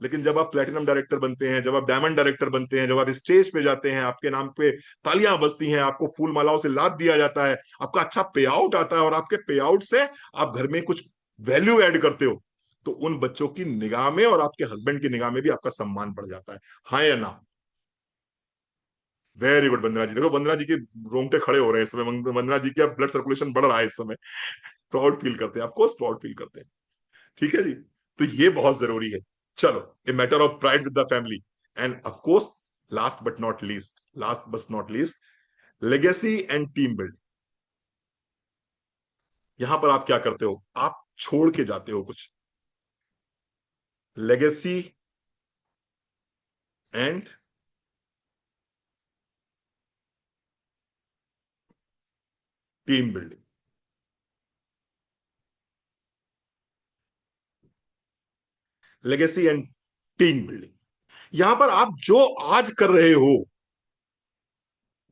लेकिन जब आप प्लेटिनम डायरेक्टर बनते हैं, जब आप डायमंड डायरेक्टर बनते हैं, जब आप स्टेज पे जाते हैं, आपके नाम पे तालियां बजती हैं, आपको फूल मालाओं से लाद दिया जाता है, आपका अच्छा पे आउट आता है, और आपके पे आउट से आप घर में कुछ वैल्यू ऐड करते हो, तो उन बच्चों की निगाह में और आपके हस्बैंड की निगाह में भी आपका सम्मान बढ़ जाता है। हाँ या ना। वेरी गुड वंदना जी, देखो वंदना जी के रोंगटे खड़े हो रहे हैं इस समय, वंदना जी का ब्लड सर्कुलेशन बढ़ रहा है इस समय, प्राउड फील करते हैं, आपको प्राउड फील करते हैं। ठीक है जी, तो ये बहुत जरूरी है। चलो, a matter of pride with the family. End of course, last but not least, legacy and team building. यहां पर आप क्या करते हो, आप छोड़ के जाते हो कुछ, legacy and team building. Legacy and team building, यहां पर आप जो आज कर रहे हो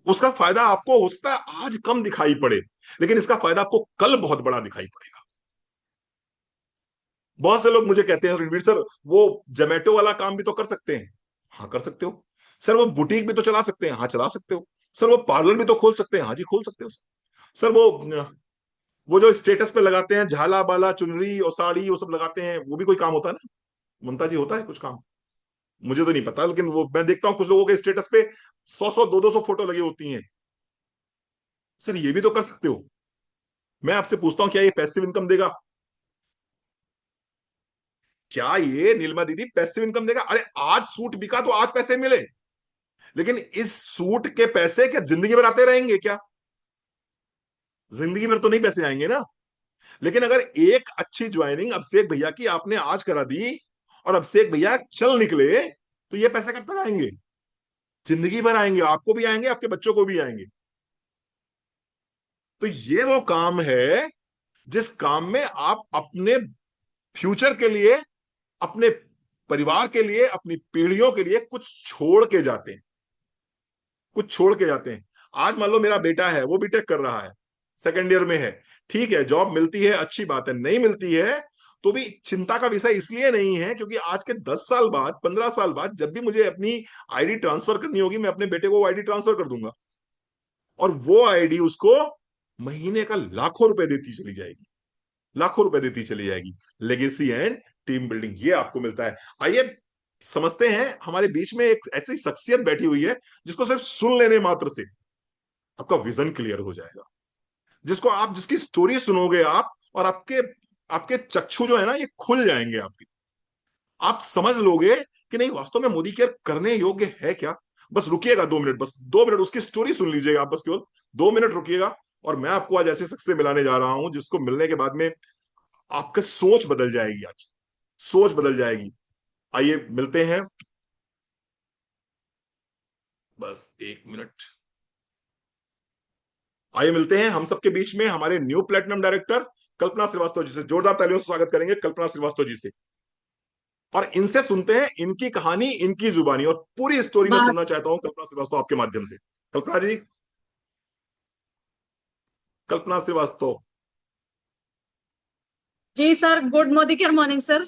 उसका फायदा आपको हो सकता है आज कम दिखाई पड़े, लेकिन इसका फायदा आपको कल बहुत बड़ा दिखाई पड़ेगा। बहुत से लोग मुझे कहते हैं रणवीर सर, वो जोमेटो वाला काम भी तो कर सकते हैं। हाँ कर सकते हो। सर वो बुटीक भी तो चला सकते हैं। हाँ चला सकते हो। सर वो पार्लर भी तो खोल सकते हैं। हाँ जी खोल सकते हो। सर वो जो स्टेटस पे लगाते हैं झाला बाला चुनरी और साड़ी वो सब लगाते हैं, वो भी कोई काम होता है ना। ममता जी होता है कुछ काम, मुझे तो नहीं पता, लेकिन वो मैं देखता हूँ कुछ लोगों के स्टेटस पे 100-100, 200-200 फोटो लगी होती हैं। सर ये भी तो कर सकते हो। मैं आपसे पूछता हूँ क्या ये पैसिव इनकम देगा? क्या ये नीलिमा दीदी पैसिव इनकम देगा? अरे आज सूट बिका तो आज पैसे मिले, लेकिन इस सूट के पैसे क्या जिंदगी भर आते रहेंगे क्या? जिंदगी भर तो नहीं पैसे आएंगे ना। लेकिन अगर एक अच्छी ज्वाइनिंग अभिषेक भैया की आपने आज करा दी और अभिषेक भैया चल निकले, तो ये पैसे कब तक आएंगे? जिंदगी भर आएंगे, आपको भी आएंगे, आपके बच्चों को भी आएंगे। तो ये वो काम है जिस काम में आप अपने फ्यूचर के लिए, अपने परिवार के लिए, अपनी पीढ़ियों के लिए कुछ छोड़ के जाते हैं, कुछ छोड़ के जाते हैं। आज मान लो मेरा बेटा है, वो बीटेक कर रहा है, सेकेंड ईयर में है, ठीक है, जॉब मिलती है अच्छी बात है, नहीं मिलती है तो भी चिंता का विषय इसलिए नहीं है क्योंकि आज के 10 साल बाद, 15 साल बाद जब भी मुझे अपनी आईडी ट्रांसफर करनी होगी, मैं अपने बेटे को आईडी ट्रांसफर कर दूंगा और वो आईडी उसको महीने का लाखों रुपए देती चली जाएगी, लाखों रुपए देती चली जाएगी। लेगेसी एंड टीम बिल्डिंग ये आपको मिलता है। आइए समझते हैं, हमारे बीच में एक ऐसी शख्सियत बैठी हुई है जिसको सिर्फ सुन लेने मात्र से आपका विजन क्लियर हो जाएगा, जिसको आप, जिसकी स्टोरी सुनोगे आप, और आपके आपके चक्षु जो है ना ये खुल जाएंगे आपके। आप समझ लोगे कि नहीं वास्तव में मोदी केयर करने योग्य है क्या। बस रुकिएगा 2 मिनट, बस 2 मिनट उसकी स्टोरी सुन लीजिएगा आप, बस केवल 2 मिनट रुकिएगा। और मैं आपको आज ऐसे शख्स से मिलाने जा रहा हूं जिसको मिलने के बाद में आपका सोच बदल जाएगी, आज सोच बदल जाएगी। आइए मिलते हैं, बस 1 मिनट। आइए मिलते हैं हम सबके बीच में हमारे न्यू प्लेटिनम डायरेक्टर कल्पना श्रीवास्तव जी से। जोरदार तालियों से स्वागत करेंगे कल्पना श्रीवास्तव जी से, और इनसे सुनते हैं इनकी कहानी, इनकी जुबानी, और पूरी स्टोरी में बात सुनना चाहता हूं कल्पना श्रीवास्तव आपके माध्यम से। कल्पना जी, कल्पना श्रीवास्तव। जी sir, good Modicare morning sir.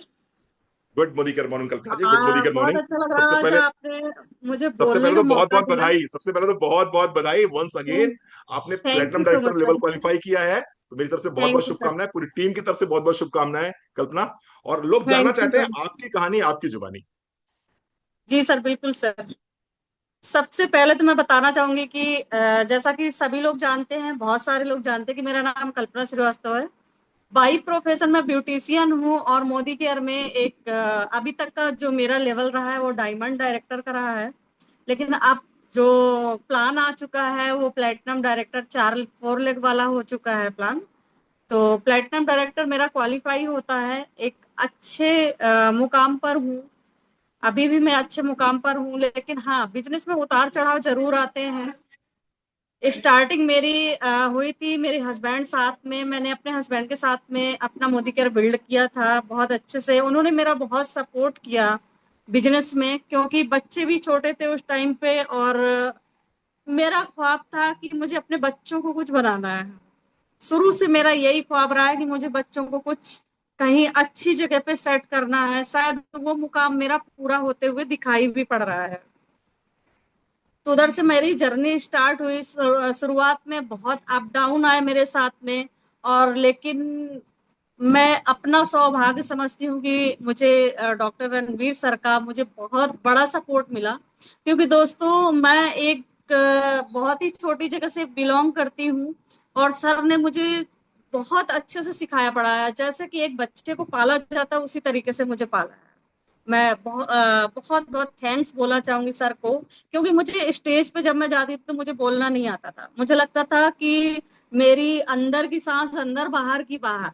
Good Modicare morning Kalpana ji, good Modicare बहुत मॉर्निंग। अच्छा लग रहा सबसे है आज पहले, आपने मुझे सबसे बोलने पहले का तो बहुत मौका बहुत दिया। बधाई, सबसे पहले तो बहुत बहुत बधाई वंस अगेन। आपने thank you platinum so director much level sir. Qualify किया है, तो मेरी तरफ से बहुत बहुत थैंक यू सर। शुभकामनाएं, पूरी टीम की तरफ से बहुत बहुत शुभकामनाएं कल्पना। और लोग जानना थैंक यू चाहते हैं सर। आपकी कहानी, आपकी जुबानी। जी सर, बिल्कुल सर। सबसे पहले तो मैं बताना चाहूंगी कि जैसा कि सभी लोग जानते हैं, बहुत सारे लोग जानते हैं कि मेरा नाम कल्पना श्रीवास्तव है। बाई प्रोफेशन में ब्यूटिशियन हूँ और मोदी केयर में एक अभी तक का जो मेरा लेवल रहा है वो डायमंड डायरेक्टर का रहा है। लेकिन अब जो प्लान आ चुका है वो प्लेटिनम डायरेक्टर, 4 4 लेग वाला हो चुका है प्लान। तो प्लेटिनम डायरेक्टर मेरा क्वालिफाई होता है, एक अच्छे मुकाम पर हूँ। अभी भी मैं अच्छे मुकाम पर हूँ, लेकिन हाँ, बिजनेस में उतार चढ़ाव जरूर आते हैं। स्टार्टिंग मेरी हुई थी मेरे हस्बैंड साथ में, मैंने अपने हस्बैंड के साथ में अपना मोदी केयर बिल्ड किया था बहुत अच्छे से। उन्होंने मेरा बहुत सपोर्ट किया बिजनेस में, क्योंकि बच्चे भी छोटे थे उस टाइम पे, और मेरा ख्वाब था कि मुझे अपने बच्चों को कुछ बनाना है। शुरू से मेरा यही ख्वाब रहा है कि मुझे बच्चों को कुछ कहीं अच्छी जगह पे सेट करना है। शायद वो मुकाम मेरा पूरा होते हुए दिखाई भी पड़ रहा है। तो उधर से मेरी जर्नी स्टार्ट हुई। शुरुआत में बहुत अप डाउन आए मेरे साथ में, और लेकिन मैं अपना सौभाग्य समझती हूँ कि मुझे डॉक्टर रणवीर सर का मुझे बहुत बड़ा सपोर्ट मिला। क्योंकि दोस्तों, मैं एक बहुत ही छोटी जगह से बिलोंग करती हूँ, और सर ने मुझे बहुत अच्छे से सिखाया पढ़ाया। जैसे कि एक बच्चे को पाला जाता है उसी तरीके से मुझे पाला है। मैं बहुत बहुत थैंक्स बोलना चाहूंगी सर को। क्योंकि मुझे स्टेज पे जब मैं जाती थी तो मुझे बोलना नहीं आता था, मुझे लगता था कि मेरी अंदर की सांस अंदर, बाहर की बाहर।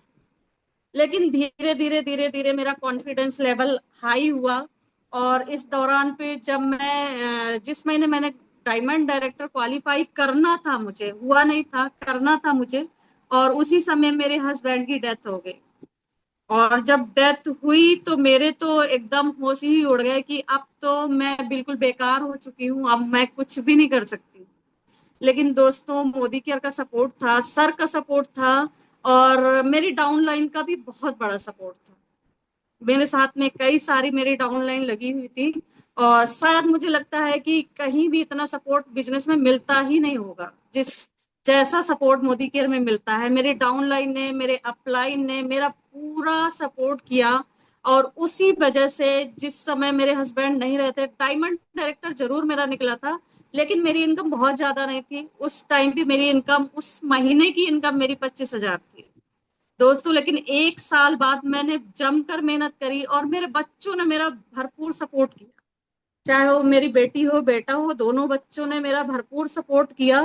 लेकिन धीरे धीरे धीरे धीरे मेरा कॉन्फिडेंस लेवल हाई हुआ। और इस दौरान पे जब मैं जिस महीने मैंने डायमंड डायरेक्टर क्वालिफाई करना था, मुझे हुआ नहीं था, करना था मुझे, और उसी समय मेरे हस्बैंड की डेथ हो गई। और जब डेथ हुई तो मेरे तो एकदम होश ही उड़ गए कि अब तो मैं बिल्कुल बेकार हो चुकी हूँ, अब मैं कुछ भी नहीं कर सकती। लेकिन दोस्तों, मोदी केयर का सपोर्ट था, सर का सपोर्ट था, और मेरी डाउनलाइन का भी बहुत बड़ा सपोर्ट था। मेरे साथ में कई सारी मेरी डाउनलाइन लगी हुई थी, और शायद मुझे लगता है कि कहीं भी इतना सपोर्ट बिजनेस में मिलता ही नहीं होगा जिस जैसा सपोर्ट मोदी केयर में मिलता है। मेरे डाउनलाइन ने, मेरे अपलाइन ने मेरा पूरा सपोर्ट किया। और उसी वजह से जिस समय मेरे हस्बैंड नहीं रहते, डायमंड डायरेक्टर जरूर मेरा निकला था, लेकिन मेरी इनकम बहुत ज्यादा नहीं थी उस टाइम भी। मेरी इनकम, उस महीने की इनकम मेरी 25,000 थी। दोस्तों लेकिन 1 साल बाद मैंने जमकर मेहनत करी और मेरे बच्चों ने मेरा भरपूर सपोर्ट किया। चाहे वो मेरी बेटी हो बेटा हो, दोनों बच्चों ने मेरा भरपूर सपोर्ट किया।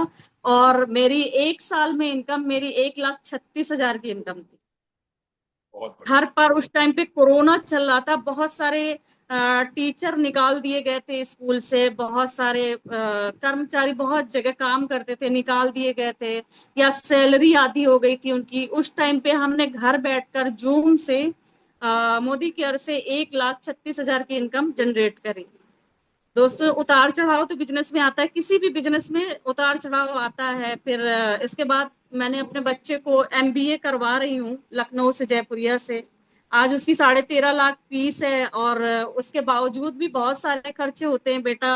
और मेरी 1 साल में इनकम मेरी 1,36,000 की इनकम थी। बहुत घर बढ़िया। पर उस टाइम पे कोरोना चल रहा था, बहुत सारे टीचर निकाल दिए गए थे स्कूल से, बहुत सारे कर्मचारी बहुत जगह काम करते थे निकाल दिए गए थे, या सैलरी आधी हो गई थी उनकी। उस टाइम पे हमने घर बैठकर जूम से मोदी केयर से 1,36,000 की इनकम जनरेट करी। दोस्तों उतार चढ़ाव तो बिजनेस में आता है, किसी भी बिजनेस में उतार चढ़ाव आता है। फिर इसके बाद मैंने अपने बच्चे को एमबीए करवा रही हूँ लखनऊ से, जयपुरिया से। आज उसकी 13.5 लाख फीस है, और उसके बावजूद भी बहुत सारे खर्चे होते हैं। बेटा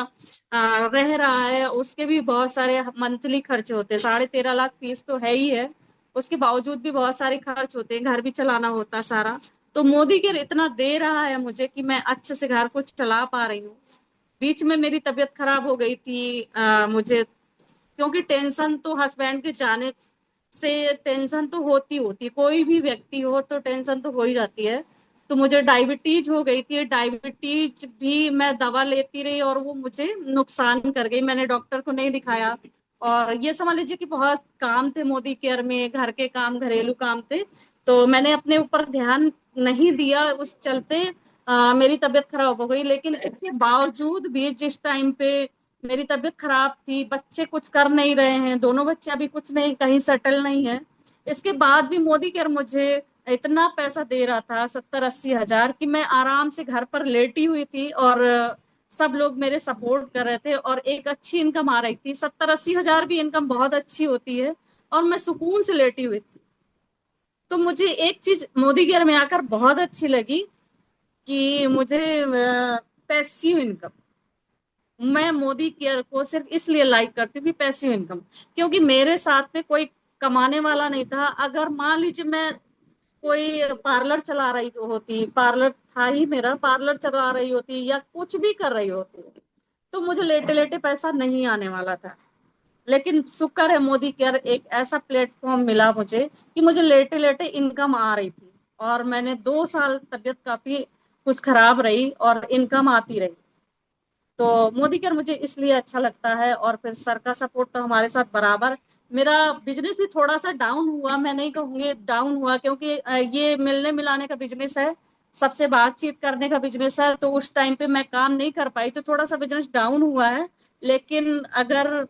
रह रहा है, उसके भी बहुत सारे मंथली खर्चे होते हैं। 13.5 लाख फीस तो है ही है, उसके बावजूद भी बहुत सारे खर्च होते हैं, घर भी चलाना होता है सारा। तो मोदी केयर इतना दे रहा है मुझे कि मैं अच्छे से घर को चला पा रही हूँ। बीच में मेरी तबीयत खराब हो गई थी, मुझे, क्योंकि टेंशन तो हस्बैंड के जाने से टेंशन तो होती होती, कोई भी व्यक्ति हो तो टेंशन तो हो ही जाती है। तो मुझे डायबिटीज हो गई थी, डायबिटीज भी मैं दवा लेती रही और वो मुझे नुकसान कर गई, मैंने डॉक्टर को नहीं दिखाया। और ये समझ लीजिए कि बहुत काम थे मोदी केयर में, घर के काम घरेलू काम थे, तो मैंने अपने ऊपर ध्यान नहीं दिया, उस चलते मेरी तबीयत खराब हो गई। लेकिन इसके बावजूद भी जिस टाइम पे मेरी तबीयत खराब थी, बच्चे कुछ कर नहीं रहे हैं, दोनों बच्चे अभी कुछ नहीं, कहीं सेटल नहीं है, इसके बाद भी मोदी केयर मुझे इतना पैसा दे रहा था, 70-80 हजार, कि मैं आराम से घर पर लेटी हुई थी और सब लोग मेरे सपोर्ट कर रहे थे और एक अच्छी इनकम आ रही थी। 70-80 हजार भी इनकम बहुत अच्छी होती है, और मैं सुकून से लेटी हुई थी। तो मुझे एक चीज मोदी केयर में आकर बहुत अच्छी लगी कि मुझे पैसिव इनकम, मैं मोदी केयर को सिर्फ इसलिए लाइक करती हूँ कि पैसिव इनकम, क्योंकि मेरे साथ में कोई कमाने वाला नहीं था। अगर मान लीजिए मैं कोई पार्लर चला रही होती, पार्लर था ही मेरा, पार्लर चला रही होती या कुछ भी कर रही होती, तो मुझे लेटे लेटे पैसा नहीं आने वाला था। लेकिन शुक्र है मोदी केयर एक ऐसा प्लेटफॉर्म मिला मुझे कि मुझे लेटे लेटे इनकम आ रही थी, और मैंने 2 साल तबियत काफी कुछ खराब रही और इनकम आती रही। तो मोदी केयर मुझे इसलिए अच्छा लगता है। और फिर सर का सपोर्ट तो हमारे साथ बराबर। मेरा बिजनेस भी थोड़ा सा डाउन हुआ, मैं नहीं कहूंगी डाउन हुआ, क्योंकि ये मिलने मिलाने का बिजनेस है, सबसे बातचीत करने का बिजनेस है, तो उस टाइम पे मैं काम नहीं कर पाई, तो थोड़ा सा बिजनेस डाउन हुआ है। लेकिन अगर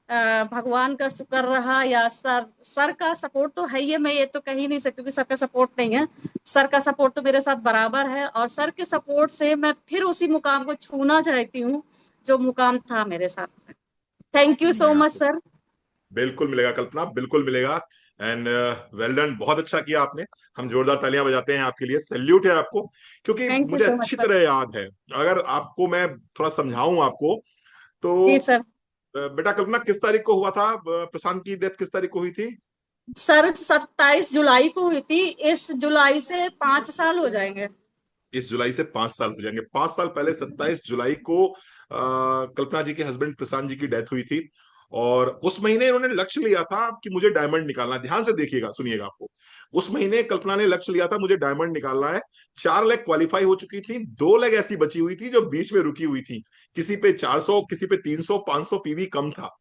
भगवान का शुक्र रहा, या सर का सपोर्ट तो है ही है, मैं ये तो कह ही नहीं सकती कि सर का सपोर्ट नहीं है। सर का सपोर्ट तो मेरे साथ बराबर है, और सर के सपोर्ट से मैं फिर उसी मुकाम को छूना चाहती हूँ जो मुकाम था मेरे साथ। थैंक यू सो नहीं, मच आपको सर। बिल्कुल मिलेगा कल्पना, बिल्कुल मिलेगा। एंड वेल डन, बहुत अच्छा किया आपने। हम जोरदार तालियां बजाते हैं आपके लिए, सैल्यूट है आपको। क्योंकि थैंक यू मुझे सो मच अच्छी सर। तरह याद है, अगर आपको मैं थोड़ा समझाऊं आपको तो, जी सर। बेटा कल्पना, किस तारीख को हुआ था प्रशांत की डेथ, किस तारीख को हुई थी? सर 27 जुलाई को हुई थी, इस जुलाई से 5 साल हो जाएंगे। इस जुलाई से 5 साल हो जाएंगे। 5 साल पहले 27 जुलाई को कल्पना जी के हस्बैंड प्रशांत जी की डेथ हुई थी। और उस महीने इन्होंने लक्ष्य लिया था कि मुझे डायमंड निकालना है। ध्यान से देखिएगा, सुनिएगा आपको। उस महीने कल्पना ने लक्ष्य लिया था, मुझे डायमंड निकालना है। 4 लेग क्वालिफाई हो चुकी थी, 2 लेग ऐसी बची हुई थी जो बीच में रुकी हुई थी। किसी पे 400, किसी पे 300, 500 पीवी कम था।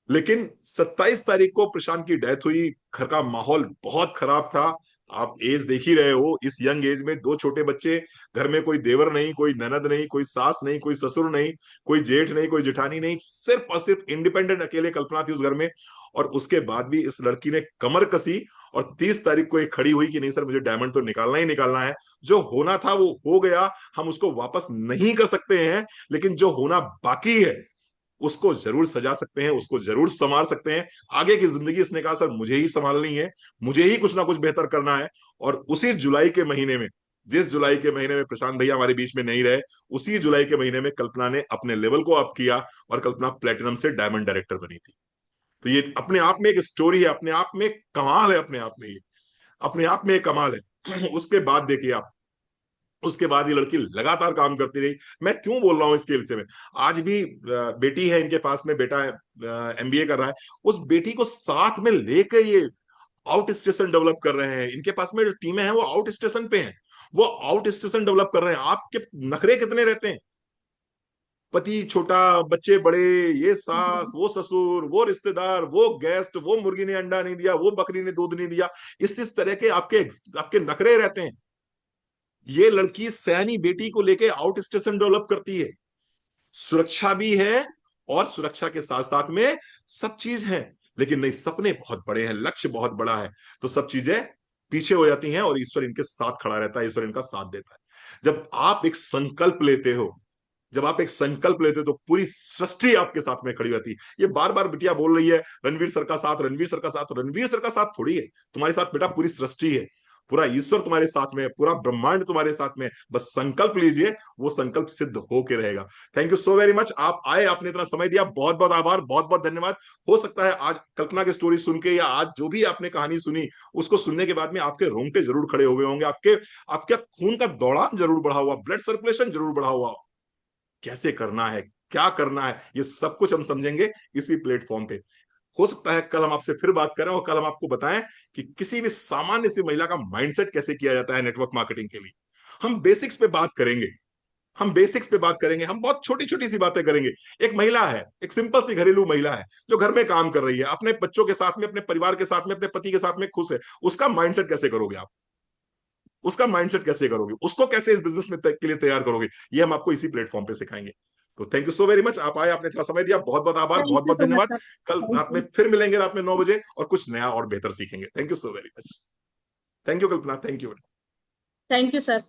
लेकिन 27 तारीख को प्रशांत की डेथ हुई। घर का माहौल बहुत खराब था। आप एज देख ही रहे हो, इस यंग एज में 2 छोटे बच्चे, घर में कोई देवर नहीं, कोई ननद नहीं, कोई सास नहीं, कोई ससुर नहीं, कोई जेठ नहीं, कोई जेठानी नहीं, सिर्फ और सिर्फ इंडिपेंडेंट अकेले कल्पना थी उस घर में। और उसके बाद भी इस लड़की ने कमर कसी और 30 तारीख को एक खड़ी हुई कि नहीं सर, मुझे डायमंड तो निकालना ही निकालना है। जो होना था वो हो गया, हम उसको वापस नहीं कर सकते हैं, लेकिन जो होना बाकी है उसको जरूर सजा सकते हैं, उसको जरूर संवार सकते हैं। आगे की जिंदगी इसने कहा सर मुझे ही संभालनी है, मुझे ही कुछ ना कुछ बेहतर करना है। और उसी जुलाई के महीने में, जिस जुलाई के महीने में प्रशांत भैया हमारे बीच में नहीं रहे, उसी जुलाई के महीने में कल्पना ने अपने लेवल को अप किया और कल्पना प्लेटिनम से डायमंड डायरेक्टर बनी थी। तो ये अपने आप में एक स्टोरी है, अपने आप में एक कमाल है, अपने आप में ये अपने आप में एक कमाल है। उसके बाद देखिए आप, उसके बाद ये लड़की लगातार काम करती रही। मैं क्यों बोल रहा हूँ इसके विषय में? आज भी बेटी है इनके पास में, बेटा एमबीए कर रहा है। उस बेटी को साथ में लेके ये आउट स्टेशन डेवलप कर रहे हैं, इनके पास में जो टीमें हैं वो आउट स्टेशन पे हैं, वो आउट स्टेशन डेवलप कर रहे हैं। आपके नखरे कितने रहते हैं, पति छोटा, बच्चे बड़े, ये सास, वो ससुर, वो रिश्तेदार, वो गेस्ट, वो मुर्गी ने अंडा नहीं दिया, वो बकरी ने दूध नहीं दिया, इस तरह के आपके आपके नखरे रहते हैं। ये लड़की सयानी बेटी को लेके आउट स्टेशन डेवलप करती है, सुरक्षा भी है और सुरक्षा के साथ साथ में सब चीज है, लेकिन नहीं, सपने बहुत बड़े हैं, लक्ष्य बहुत बड़ा है, तो सब चीजें पीछे हो जाती हैं और ईश्वर इनके साथ खड़ा रहता है, ईश्वर इनका साथ देता है। जब आप एक संकल्प लेते हो, जब आप एक संकल्प लेते हो तो पूरी सृष्टि आपके साथ में खड़ी रहती है। ये बार बार बिटिया बोल रही है रणवीर सर का साथ, रणवीर सर का साथ, रणवीर सर का साथ थोड़ी है तुम्हारे साथ, बेटा पूरी सृष्टि है, पूरा ईश्वर तुम्हारे साथ में है, पूरा ब्रह्मांड तुम्हारे साथ में है। बस संकल्प लीजिए, वो संकल्प सिद्ध होके रहेगा। Thank you so very much, आप आए, आपने इतना समय दिया, बहुत बहुत आभार, बहुत बहुत धन्यवाद। हो सकता है आज कल्पना की स्टोरी सुन के या आज जो भी आपने कहानी सुनी उसको सुनने के बाद में आपके रोंगटे जरूर खड़े हुए होंगे, आपके आपके खून का दौड़ान जरूर बढ़ा हुआ, ब्लड सर्कुलेशन जरूर बढ़ा हुआ। कैसे करना है, क्या करना है, ये सब कुछ हम समझेंगे इसी प्लेटफॉर्म पे। हो सकता है कल हम आपसे फिर बात करें और कल हम आपको बताएं कि किसी भी सामान्य सी महिला का माइंडसेट कैसे किया जाता है नेटवर्क मार्केटिंग के लिए। हम बेसिक्स पे बात करेंगे, हम बेसिक्स पे बात करेंगे, हम बहुत छोटी छोटी सी बातें करेंगे। एक महिला है, एक सिंपल सी घरेलू महिला है जो घर में काम कर रही है, अपने बच्चों के साथ में, अपने परिवार के साथ में, अपने पति के साथ में खुश है, उसका माइंडसेट कैसे करोगे आप, उसका माइंडसेट कैसे करोगे, उसको कैसे इस बिजनेस में के लिए तैयार करोगे, ये हम आपको इसी प्लेटफॉर्म पे सिखाएंगे। तो thank you so very much, आप आए, आपने इतना समय दिया, बहुत बहुत आभार, थैंक बहुत यू बहुत सो मच धन्यवाद। सर। कल थैंक रात में यू। फिर मिलेंगे, रात में 9 बजे, और कुछ नया और बेहतर सीखेंगे। Thank you so very much. Thank you Kalpana, thank you. Thank you sir.